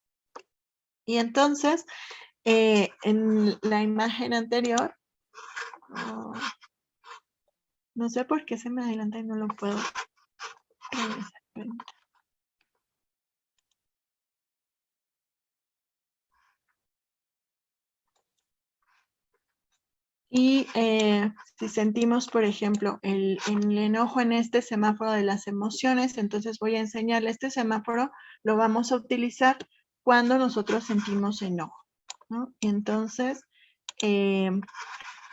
Y entonces, en la imagen anterior, no sé por qué se me adelanta y no lo puedo regresar. Y si sentimos, por ejemplo, el enojo en este semáforo de las emociones, entonces voy a enseñarle este semáforo, lo vamos a utilizar cuando nosotros sentimos enojo, ¿no? Entonces,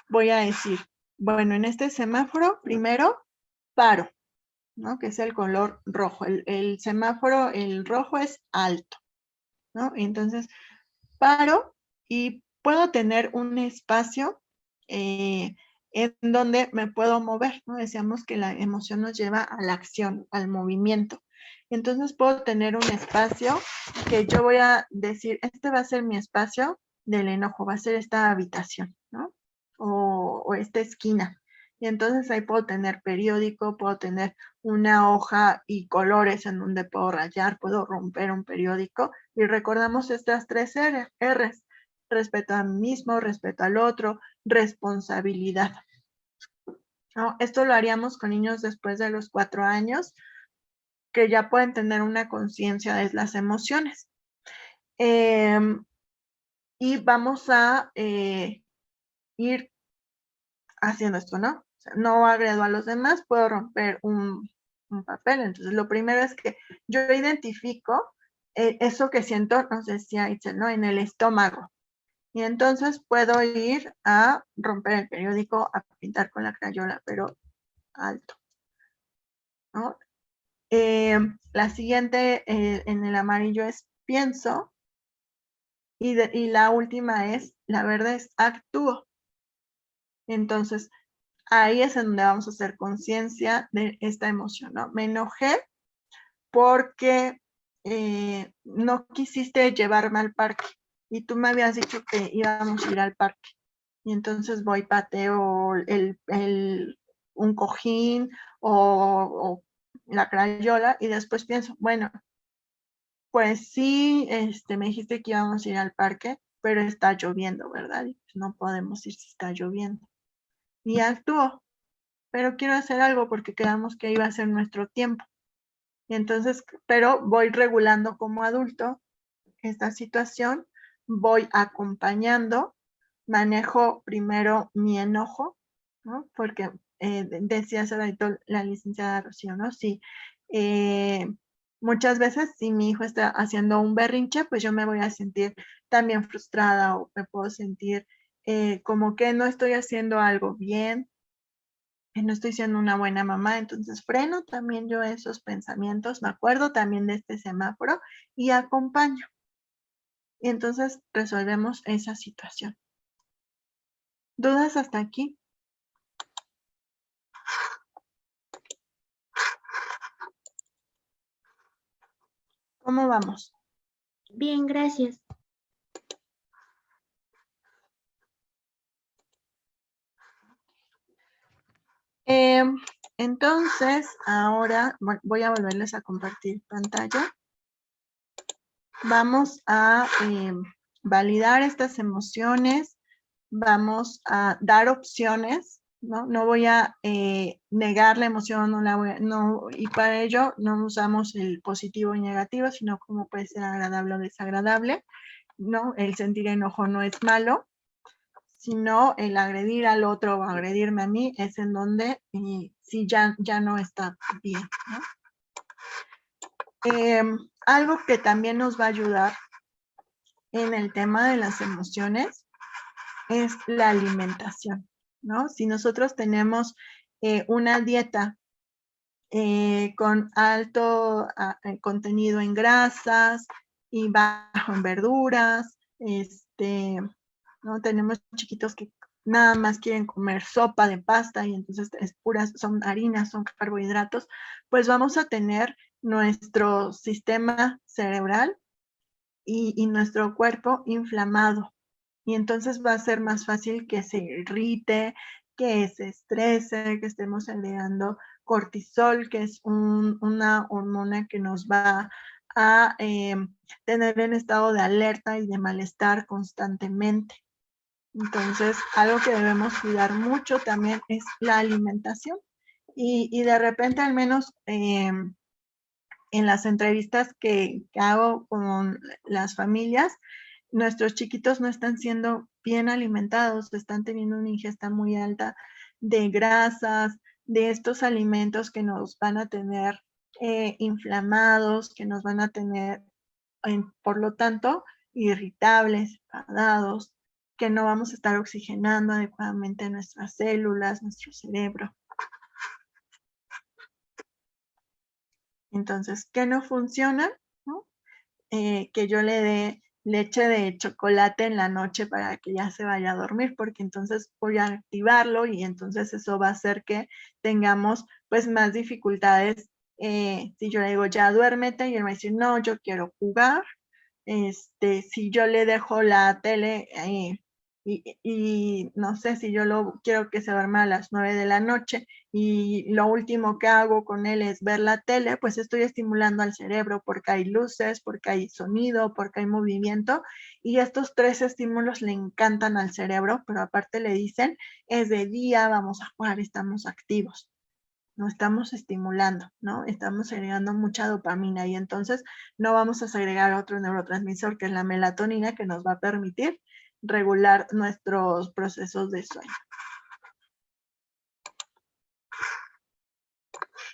voy a decir, bueno, en este semáforo, primero, paro, ¿no? Que es el color rojo. El semáforo, el rojo es alto, ¿no? Entonces, paro y puedo tener un espacio en donde me puedo mover, ¿no? Decíamos que la emoción nos lleva a la acción, al movimiento. Entonces puedo tener un espacio que yo voy a decir, este va a ser mi espacio del enojo, va a ser esta habitación, ¿no? O esta esquina. Y entonces ahí puedo tener periódico, puedo tener una hoja y colores en donde puedo rayar, puedo romper un periódico. Y recordamos estas 3 R's: respeto a mí mismo, respeto al otro, responsabilidad. ¿No? Esto lo haríamos con niños después de los 4 años, que ya pueden tener una conciencia de las emociones. Y vamos a ir haciendo esto, ¿no? O sea, no agredo a los demás, puedo romper un papel. Entonces, lo primero es que yo identifico eso que siento, no sé si Itzel, ¿no? En el estómago. Y entonces puedo ir a romper el periódico, a pintar con la crayola, pero alto, ¿no? La siguiente en el amarillo es pienso. Y la última es, la verde es actúo. Entonces, ahí es en donde vamos a hacer conciencia de esta emoción, ¿no? Me enojé porque no quisiste llevarme al parque y tú me habías dicho que íbamos a ir al parque. Y entonces voy, pateo un cojín o la crayola y después pienso, bueno, pues sí, me dijiste que íbamos a ir al parque, pero está lloviendo, ¿verdad? Y pues no podemos ir si está lloviendo. Y actúo, pero quiero hacer algo porque quedamos que iba a ser nuestro tiempo. Y entonces, pero voy regulando como adulto esta situación, voy acompañando, manejo primero mi enojo, ¿no? Porque decía hace ratito la licenciada Rocío, ¿no? Sí, muchas veces si mi hijo está haciendo un berrinche, pues yo me voy a sentir también frustrada o me puedo sentir como que no estoy haciendo algo bien, que no estoy siendo una buena mamá. Entonces freno también yo esos pensamientos, me acuerdo también de este semáforo y acompaño. Y entonces resolvemos esa situación. ¿Dudas hasta aquí? ¿Cómo vamos? Bien, gracias. Entonces, ahora voy a volverles a compartir pantalla. Vamos a validar estas emociones, vamos a dar opciones, ¿no? No voy a negar la emoción, y para ello no usamos el positivo y negativo, sino como puede ser agradable o desagradable, ¿no? El sentir enojo no es malo, sino el agredir al otro o agredirme a mí es en donde sí ya no está bien, ¿no? Algo que también nos va a ayudar en el tema de las emociones es la alimentación, ¿no? Si nosotros tenemos una dieta con alto contenido en grasas y bajo en verduras, ¿no? Tenemos chiquitos que nada más quieren comer sopa de pasta y entonces son harinas, son carbohidratos, pues vamos a tener nuestro sistema cerebral y nuestro cuerpo inflamado. Y entonces va a ser más fácil que se irrite, que se estrese, que estemos segregando cortisol, que es una hormona que nos va a tener en estado de alerta y de malestar constantemente. Entonces, algo que debemos cuidar mucho también es la alimentación. Y de repente, al menos en las entrevistas que hago con las familias, nuestros chiquitos no están siendo bien alimentados, están teniendo una ingesta muy alta de grasas, de estos alimentos que nos van a tener inflamados, que nos van a tener, por lo tanto, irritables, enfadados, que no vamos a estar oxigenando adecuadamente nuestras células, nuestro cerebro. Entonces, ¿qué no funciona? ¿No? Que yo le dé leche de chocolate en la noche para que ya se vaya a dormir, porque entonces voy a activarlo y entonces eso va a hacer que tengamos pues más dificultades. Si yo le digo ya duérmete y él me dice no, yo quiero jugar. Si yo le dejo la tele y no sé si yo lo quiero que se duerma a las 9 de la noche y lo último que hago con él es ver la tele, pues estoy estimulando al cerebro porque hay luces, porque hay sonido, porque hay movimiento y estos 3 estímulos le encantan al cerebro, pero aparte le dicen, es de día, vamos a jugar, estamos activos. No estamos estimulando, ¿no? Estamos agregando mucha dopamina y entonces no vamos a segregar otro neurotransmisor que es la melatonina que nos va a permitir regular nuestros procesos de sueño.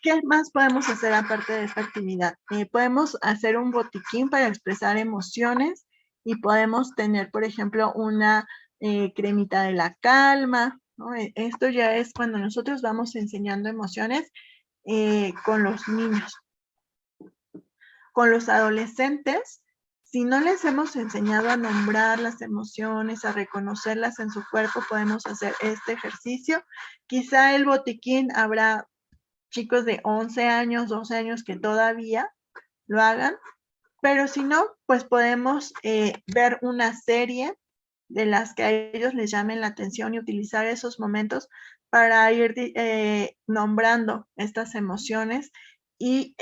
¿Qué más podemos hacer aparte de esta actividad? Podemos hacer un botiquín para expresar emociones y podemos tener, por ejemplo, una cremita de la calma, ¿no? Esto ya es cuando nosotros vamos enseñando emociones con los niños. Con los adolescentes, si no les hemos enseñado a nombrar las emociones, a reconocerlas en su cuerpo, podemos hacer este ejercicio. Quizá el botiquín habrá chicos de 11 años, 12 años que todavía lo hagan, pero si no, pues podemos ver una serie de las que a ellos les llamen la atención y utilizar esos momentos para ir nombrando estas emociones y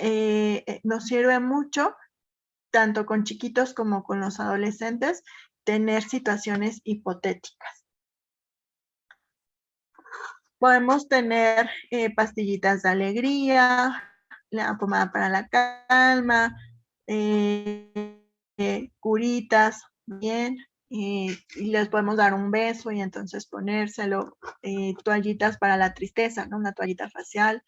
nos sirve mucho, tanto con chiquitos como con los adolescentes, tener situaciones hipotéticas. Podemos tener pastillitas de alegría, la pomada para la calma, curitas, bien, y les podemos dar un beso y entonces ponérselo, toallitas para la tristeza, ¿no? Una toallita facial.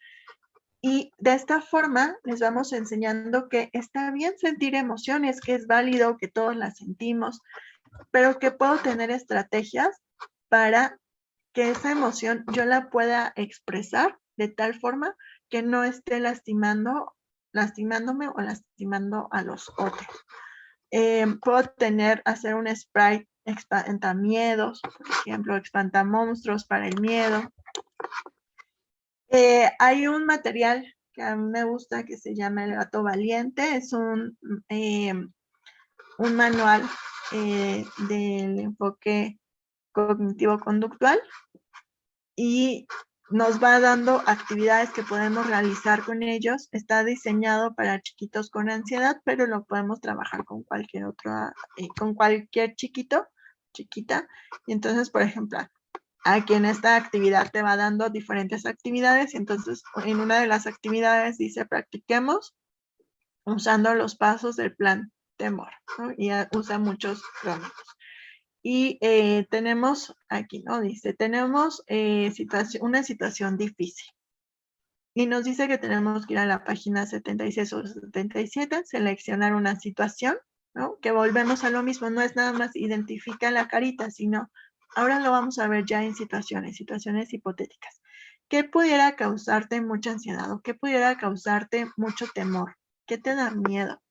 Y de esta forma les vamos enseñando que está bien sentir emociones, que es válido, que todos las sentimos, pero que puedo tener estrategias para que esa emoción yo la pueda expresar de tal forma que no esté lastimándome o lastimando a los otros. Puedo hacer un spray espantamiedos, por ejemplo, espantamonstruos para el miedo. Hay un material que a mí me gusta que se llama El Gato Valiente. Es un manual del enfoque cognitivo-conductual y nos va dando actividades que podemos realizar con ellos. Está diseñado para chiquitos con ansiedad, pero lo podemos trabajar con cualquier con cualquier chiquito, chiquita. Y entonces, por ejemplo, aquí en esta actividad te va dando diferentes actividades y entonces en una de las actividades dice practiquemos usando los pasos del plan temor, ¿no? Y usa muchos crónicos. Y tenemos aquí, ¿no? Dice, tenemos una situación difícil. Y nos dice que tenemos que ir a la página 76 o 77, seleccionar una situación, ¿no? Que volvemos a lo mismo, no es nada más identifica la carita, sino ahora lo vamos a ver ya en situaciones hipotéticas. ¿Qué pudiera causarte mucha ansiedad o qué pudiera causarte mucho temor? ¿Qué te da miedo?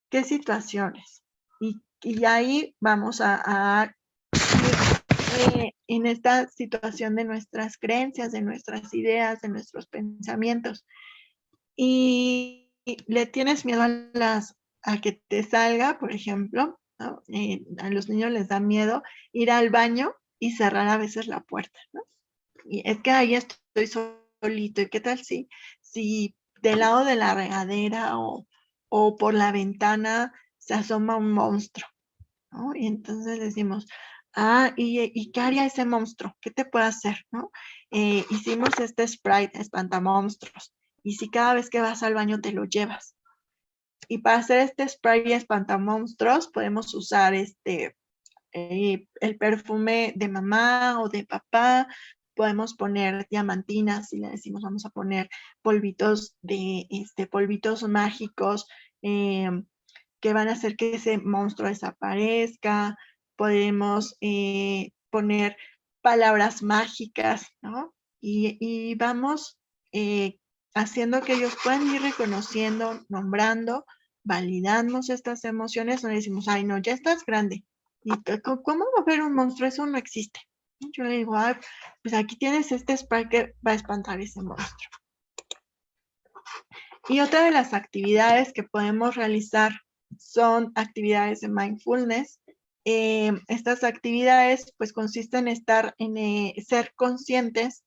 ¿Qué situaciones? Y ahí vamos a ir en esta situación de nuestras creencias, de nuestras ideas, de nuestros pensamientos. Y le tienes miedo a que te salga, por ejemplo, ¿no? A los niños les da miedo ir al baño y cerrar a veces la puerta, ¿no? Y es que ahí estoy solito. ¿Y qué tal si del lado de la regadera o por la ventana se asoma un monstruo, ¿no? Y entonces decimos, ¿y qué haría ese monstruo? ¿Qué te puede hacer, no? Hicimos este sprite, espantamonstruos. Y si cada vez que vas al baño te lo llevas. Y para hacer este spray espantamonstruos podemos usar el perfume de mamá o de papá. Podemos poner diamantinas y le decimos vamos a poner polvitos polvitos mágicos que van a hacer que ese monstruo desaparezca. Podemos poner palabras mágicas, ¿no? Y vamos haciendo que ellos puedan ir reconociendo, nombrando, validando estas emociones. No le decimos, ay, no, ya estás grande. ¿Y cómo va a haber un monstruo? Eso no existe. Yo le digo, pues aquí tienes este spray que va a espantar ese monstruo. Y otra de las actividades que podemos realizar son actividades de mindfulness. estas actividades pues consisten en estar ser conscientes,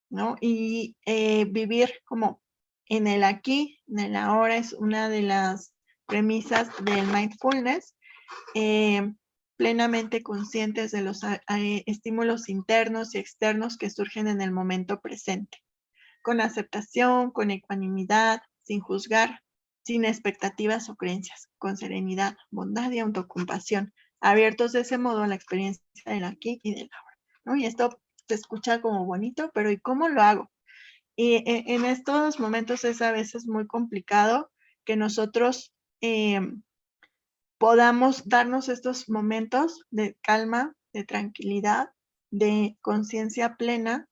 ¿no? Y vivir como en el aquí, en el ahora, es una de las premisas del mindfulness. Plenamente conscientes de los estímulos internos y externos que surgen en el momento presente, con aceptación, con ecuanimidad, sin juzgar, sin expectativas o creencias, con serenidad, bondad y autocompasión, abiertos de ese modo a la experiencia del aquí y del ahora, ¿no? Y esto se escucha como bonito, pero ¿y cómo lo hago? Y en estos momentos es a veces muy complicado que nosotros podamos darnos estos momentos de calma, de tranquilidad, de conciencia plena,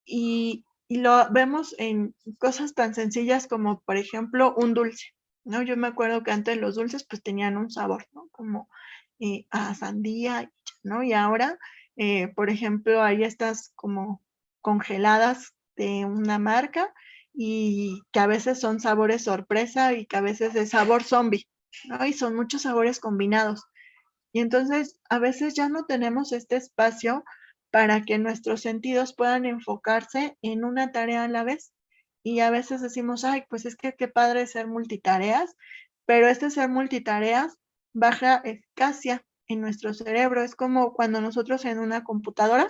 y lo vemos en cosas tan sencillas como, por ejemplo, un dulce, ¿no? Yo me acuerdo que antes los dulces pues tenían un sabor, ¿no? Como a sandía, ¿no? Y ahora, por ejemplo, hay estas como congeladas de una marca y que a veces son sabores sorpresa y que a veces es sabor zombie, ¿no? Y son muchos sabores combinados. Y entonces a veces ya no tenemos este espacio para que nuestros sentidos puedan enfocarse en una tarea a la vez. Y a veces decimos, ay, pues es que qué padre ser multitareas, pero este ser multitareas baja eficacia en nuestro cerebro. Es como cuando nosotros en una computadora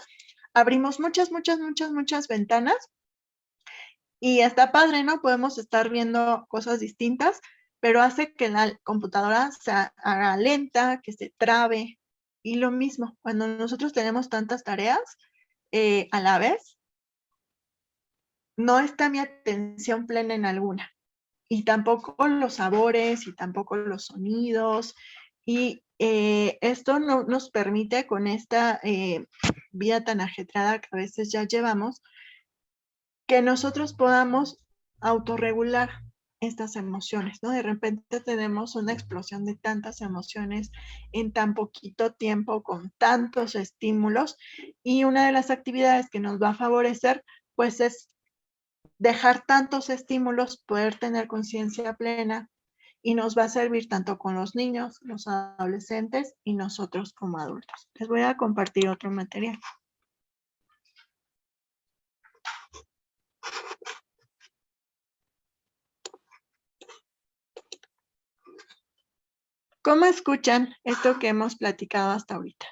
abrimos muchas ventanas y está padre, ¿no? Podemos estar viendo cosas distintas, pero hace que la computadora se haga lenta, que se trabe. Y lo mismo, cuando nosotros tenemos tantas tareas a la vez, no está mi atención plena en alguna. Y tampoco los sabores, y tampoco los sonidos. Y esto no nos permite, con esta vida tan ajetreada que a veces ya llevamos, que nosotros podamos autorregular estas emociones, ¿no? De repente tenemos una explosión de tantas emociones en tan poquito tiempo, con tantos estímulos, y una de las actividades que nos va a favorecer, pues es dejar tantos estímulos, poder tener conciencia plena, y nos va a servir tanto con los niños, los adolescentes y nosotros como adultos. Les voy a compartir otro material. ¿Cómo escuchan esto que hemos platicado hasta ahorita?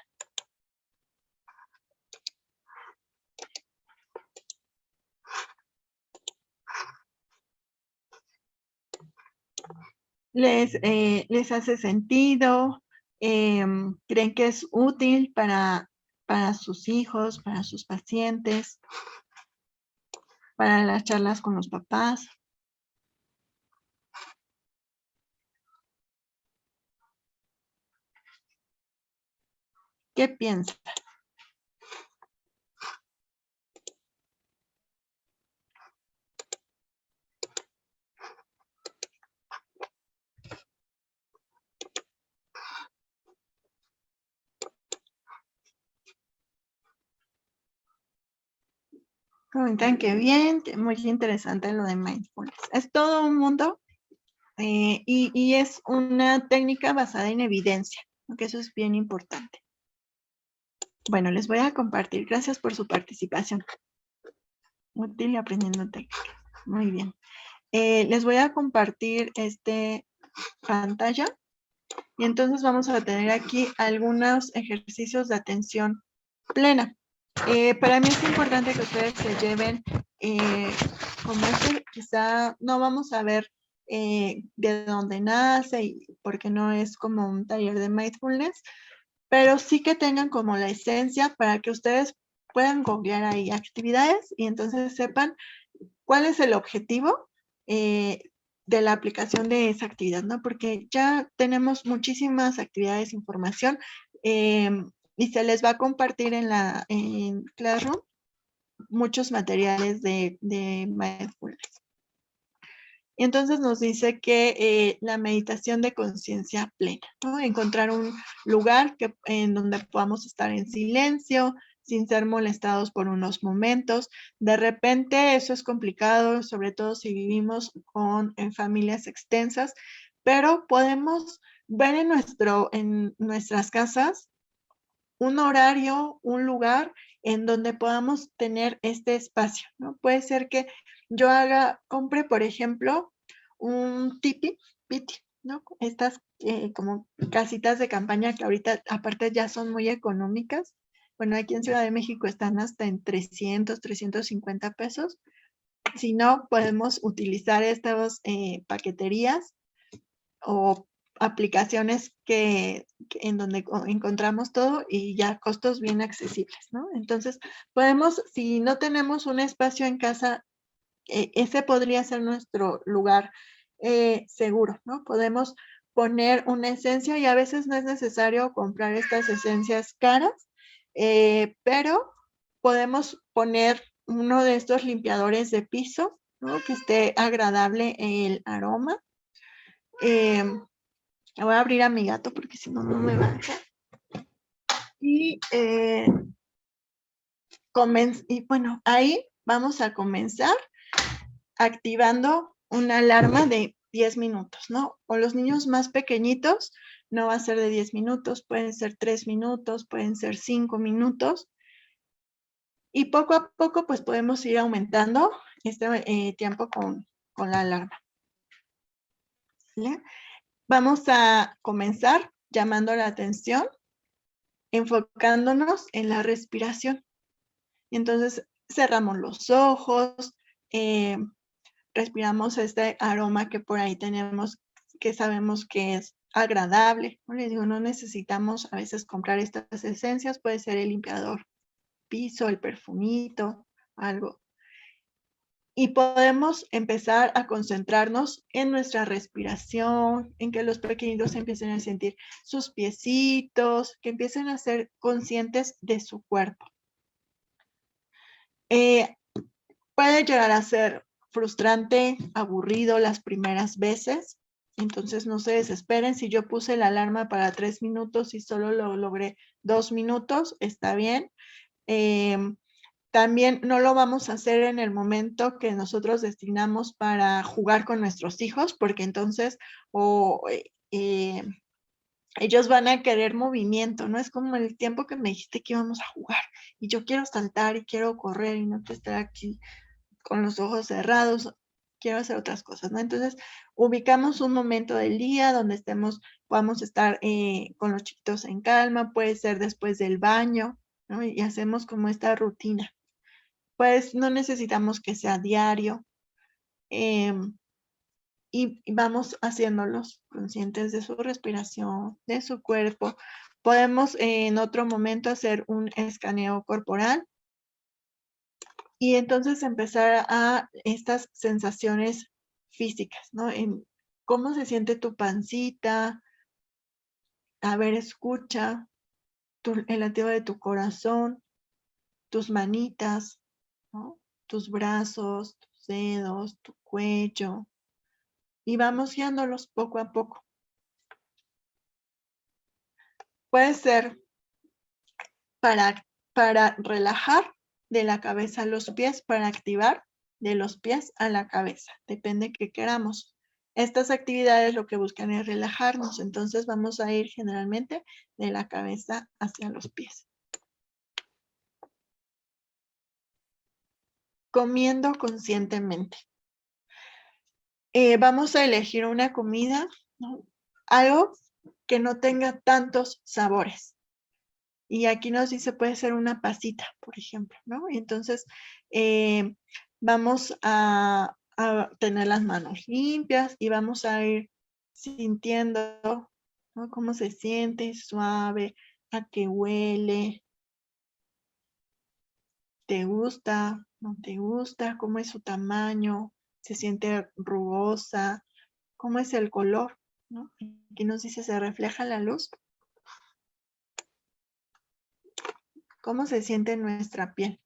¿Les hace sentido? ¿Creen que es útil para sus hijos, para sus pacientes, para las charlas con los papás? ¿Qué piensan? Comentan que bien, que muy interesante lo de mindfulness. Es todo un mundo y es una técnica basada en evidencia, porque eso es bien importante. Bueno, les voy a compartir. Gracias por su participación. Útil y aprendiendo técnicas. Muy bien. Les voy a compartir pantalla y entonces vamos a tener aquí algunos ejercicios de atención plena. Para mí es importante que ustedes se lleven, como quizá no vamos a ver de dónde nace, porque no es como un taller de mindfulness, pero sí que tengan como la esencia para que ustedes puedan googlear ahí actividades y entonces sepan cuál es el objetivo de la aplicación de esa actividad, ¿no? Porque ya tenemos muchísimas actividades, información, y se les va a compartir en Classroom muchos materiales de mindfulness. Y entonces nos dice que la meditación de conciencia plena, ¿no? Encontrar un lugar en donde podamos estar en silencio, sin ser molestados por unos momentos. De repente eso es complicado, sobre todo si vivimos en familias extensas, pero podemos ver en nuestras casas un horario, un lugar en donde podamos tener este espacio, ¿no? Puede ser que yo compre, por ejemplo, un piti, ¿no? Estas como casitas de campaña que ahorita aparte ya son muy económicas. Bueno, aquí en Ciudad de México están hasta en 350 pesos. Si no, podemos utilizar estas paqueterías o aplicaciones en donde encontramos todo y ya costos bien accesibles, ¿no? Entonces, si no tenemos un espacio en casa, ese podría ser nuestro lugar seguro, ¿no? Podemos poner una esencia y a veces no es necesario comprar estas esencias caras, pero podemos poner uno de estos limpiadores de piso, ¿no? Que esté agradable el aroma. Voy a abrir a mi gato porque si no, no me va a dejar. Y bueno, ahí vamos a comenzar activando una alarma de 10 minutos, ¿no? O los niños más pequeñitos no va a ser de 10 minutos, pueden ser 3 minutos, pueden ser 5 minutos. Y poco a poco, pues podemos ir aumentando este tiempo con la alarma. ¿Vale? Vamos a comenzar llamando la atención, enfocándonos en la respiración. Entonces, cerramos los ojos, respiramos este aroma que por ahí tenemos, que sabemos que es agradable. ¿No? Les digo, no necesitamos a veces comprar estas esencias, puede ser el limpiador piso, el perfumito, algo. Y podemos empezar a concentrarnos en nuestra respiración, en que los pequeñitos empiecen a sentir sus piecitos, que empiecen a ser conscientes de su cuerpo. Puede llegar a ser frustrante, aburrido las primeras veces, entonces no se desesperen. Si yo puse la alarma para 3 minutos y solo lo logré 2 minutos, está bien. También no lo vamos a hacer en el momento que nosotros destinamos para jugar con nuestros hijos, porque entonces ellos van a querer movimiento, ¿no? Es como el tiempo que me dijiste que íbamos a jugar y yo quiero saltar y quiero correr y no quiero estar aquí con los ojos cerrados, quiero hacer otras cosas, ¿no? Entonces, ubicamos un momento del día donde podamos estar con los chiquitos en calma, puede ser después del baño, ¿no? Y hacemos como esta rutina. Pues no necesitamos que sea diario y vamos haciéndolos conscientes de su respiración, de su cuerpo. Podemos en otro momento hacer un escaneo corporal y entonces empezar a estas sensaciones físicas, ¿no? En cómo se siente tu pancita, a ver, escucha el latido de tu corazón, tus manitas, ¿no? Tus brazos, tus dedos, tu cuello, y vamos guiándolos poco a poco. Puede ser para relajar de la cabeza a los pies, para activar de los pies a la cabeza, depende qué queramos. Estas actividades lo que buscan es relajarnos, entonces vamos a ir generalmente de la cabeza hacia los pies. Comiendo conscientemente. Vamos a elegir una comida, ¿no? Algo que no tenga tantos sabores. Y aquí nos dice, puede ser una pasita, por ejemplo, ¿no? Entonces, vamos a tener las manos limpias y vamos a ir sintiendo, ¿no? Cómo se siente, suave, a qué huele. ¿Te gusta? ¿No te gusta? ¿Cómo es su tamaño? ¿Se siente rugosa? ¿Cómo es el color? ¿No? Aquí nos dice, ¿se refleja la luz? ¿Cómo se siente en nuestra piel?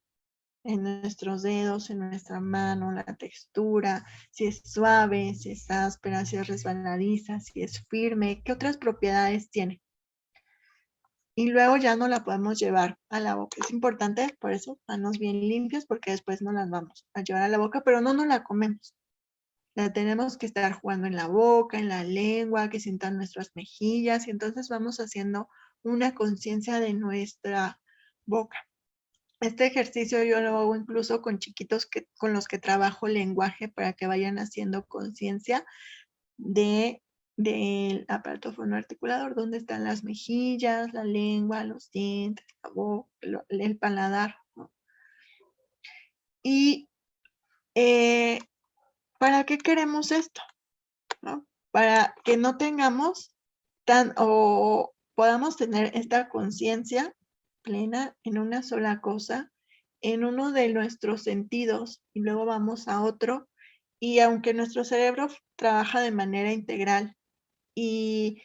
En nuestros dedos, en nuestra mano, la textura, si es suave, si es áspera, si es resbaladiza, si es firme, ¿qué otras propiedades tiene? Y luego ya no la podemos llevar a la boca. Es importante, por eso, manos bien limpias, porque después no las vamos a llevar a la boca, pero no nos la comemos. La tenemos que estar jugando en la boca, en la lengua, que sientan nuestras mejillas, y entonces vamos haciendo una conciencia de nuestra boca. Este ejercicio yo lo hago incluso con chiquitos con los que trabajo lenguaje para que vayan haciendo conciencia del aparato fonoarticulador, donde están las mejillas, la lengua, los dientes, la boca, el paladar, ¿no? Y ¿para qué queremos esto? ¿No? Para que no tengamos o podamos tener esta conciencia plena en una sola cosa, en uno de nuestros sentidos, y luego vamos a otro, y aunque nuestro cerebro trabaja de manera integral, y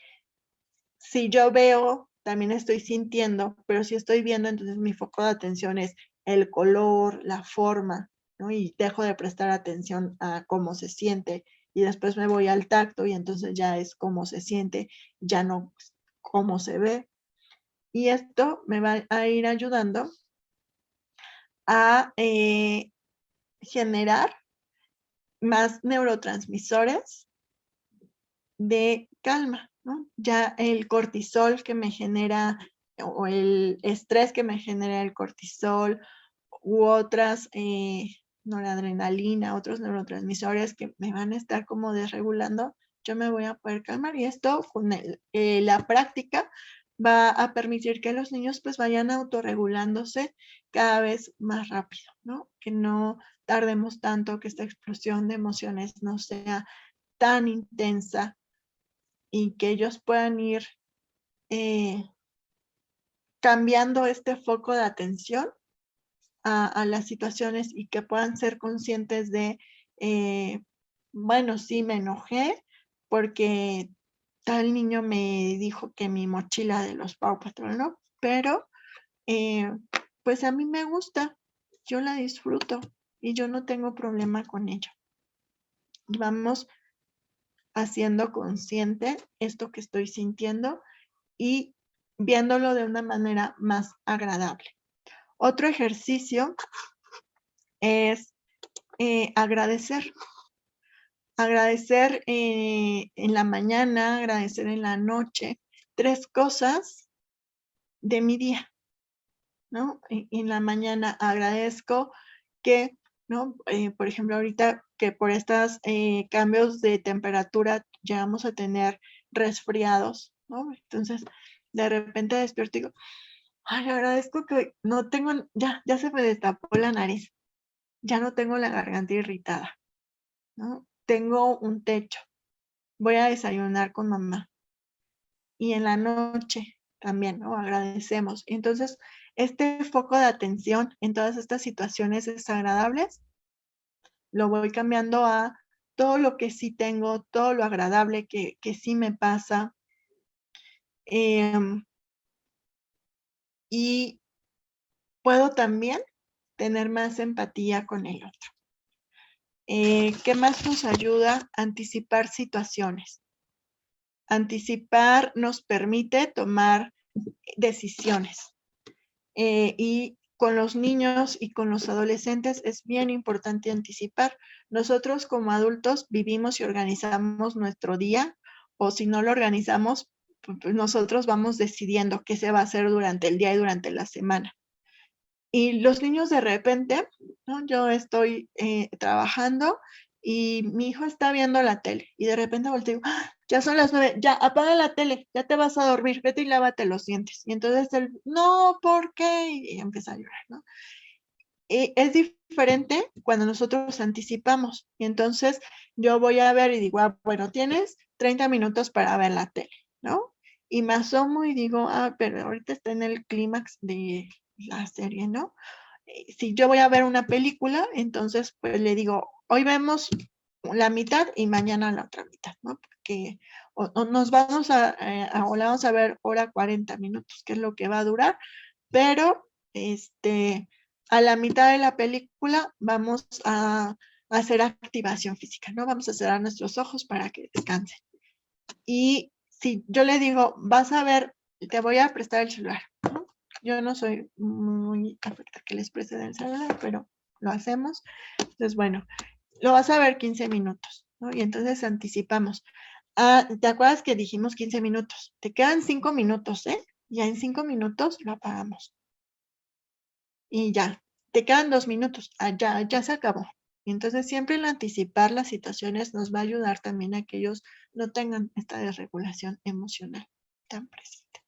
si yo veo, también estoy sintiendo, pero si estoy viendo, entonces mi foco de atención es el color, la forma, ¿no? Y dejo de prestar atención a cómo se siente, y después me voy al tacto, y entonces ya es cómo se siente, ya no cómo se ve. Y esto me va a ir ayudando a generar más neurotransmisores de calma, ¿no? Ya el cortisol que me genera, o el estrés que me genera el cortisol, u otras, noradrenalina, otros neurotransmisores que me van a estar como desregulando, yo me voy a poder calmar, y esto con la práctica va a permitir que los niños pues vayan autorregulándose cada vez más rápido, ¿no? Que no tardemos tanto, que esta explosión de emociones no sea tan intensa, y que ellos puedan ir cambiando este foco de atención a las situaciones, y que puedan ser conscientes de, bueno, sí me enojé porque tal niño me dijo que mi mochila de los Paw Patrol, ¿no? Pero, pues a mí me gusta, yo la disfruto y yo no tengo problema con ello. Vamos haciendo consciente esto que estoy sintiendo y viéndolo de una manera más agradable. Otro ejercicio es agradecer. Agradecer en la mañana, agradecer en la noche, 3 cosas de mi día, ¿no? En la mañana agradezco que, ¿no? Por ejemplo, ahorita que por estos cambios de temperatura llegamos a tener resfriados, ¿no? Entonces, de repente despierto y digo, ay, agradezco que no tengo, ya se me destapó la nariz, ya no tengo la garganta irritada, ¿no? Tengo un techo, voy a desayunar con mamá. Y en la noche también, ¿no? Agradecemos. Entonces, este foco de atención en todas estas situaciones desagradables, lo voy cambiando a todo lo que sí tengo, todo lo agradable que sí me pasa. Y puedo también tener más empatía con el otro. ¿Qué más nos ayuda? Anticipar situaciones. Anticipar nos permite tomar decisiones. Y con los niños y con los adolescentes es bien importante anticipar. Nosotros como adultos vivimos y organizamos nuestro día, o si no lo organizamos, pues nosotros vamos decidiendo qué se va a hacer durante el día y durante la semana. Y los niños de repente, ¿no? Yo estoy trabajando y mi hijo está viendo la tele, y de repente volteo y digo, ¡ah! Ya son las 9, ya apaga la tele, ya te vas a dormir, vete y lávate los dientes. Y entonces él, no, ¿por qué? Y empieza a llorar, ¿no? Es diferente cuando nosotros anticipamos. Y entonces yo voy a ver y digo, ah, bueno, tienes 30 minutos para ver la tele, ¿no? Y me asomo y digo, ah, pero ahorita está en el clímax de la serie, ¿no? Si yo voy a ver una película, entonces pues le digo, hoy vemos la mitad y mañana la otra mitad, ¿no? Porque o nos vamos o la vamos a ver hora 40 minutos, que es lo que va a durar, pero a la mitad de la película vamos a hacer activación física, ¿no? Vamos a cerrar nuestros ojos para que descansen. Y si yo le digo, vas a ver, te voy a prestar el celular, ¿no? Yo no soy muy afecta que les preste el celular, pero lo hacemos. Entonces, bueno, lo vas a ver 15 minutos. ¿no? Y entonces anticipamos. Ah, ¿te acuerdas que dijimos 15 minutos? Te quedan 5 minutos, ¿eh? Ya en 5 minutos lo apagamos. Y ya, te quedan 2 minutos. Ah, ya se acabó. Y entonces siempre el anticipar las situaciones nos va a ayudar también a que ellos no tengan esta desregulación emocional tan presente.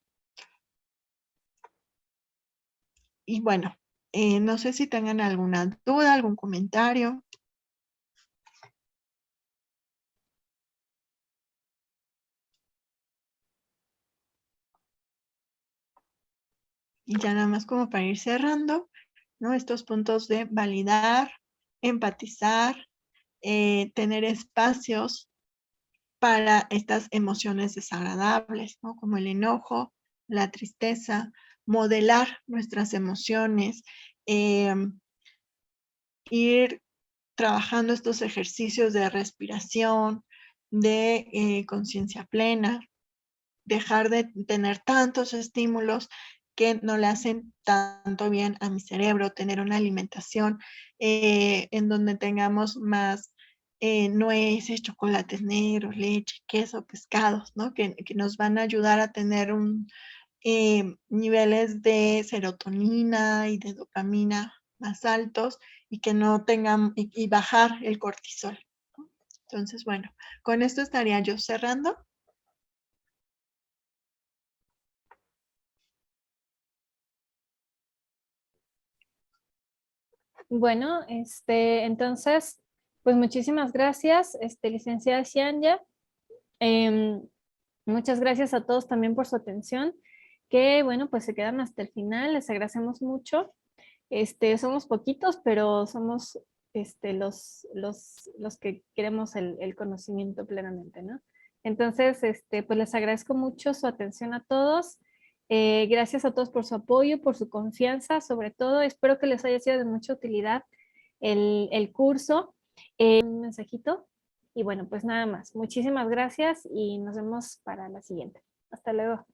Y bueno, no sé si tengan alguna duda, algún comentario. Y ya nada más como para ir cerrando, ¿no? Estos puntos de validar, empatizar, tener espacios para estas emociones desagradables, ¿no? Como el enojo, la tristeza, modelar nuestras emociones, ir trabajando estos ejercicios de respiración, de conciencia plena, dejar de tener tantos estímulos que no le hacen tanto bien a mi cerebro, tener una alimentación en donde tengamos más nueces, chocolates negros, leche, queso, pescados, ¿no? Que nos van a ayudar a tener niveles de serotonina y de dopamina más altos y que no tengan, y bajar el cortisol, ¿no? Entonces, bueno, con esto estaría yo cerrando. Bueno, entonces, pues muchísimas gracias, licenciada Xianya. Muchas gracias a todos también por su atención, que bueno, pues se quedan hasta el final, les agradecemos mucho. Somos poquitos, pero somos los que queremos el conocimiento plenamente, ¿no? Entonces, pues les agradezco mucho su atención a todos. Gracias a todos por su apoyo, por su confianza, sobre todo. Espero que les haya sido de mucha utilidad el curso. Un mensajito. Y bueno, pues nada más. Muchísimas gracias y nos vemos para la siguiente. Hasta luego.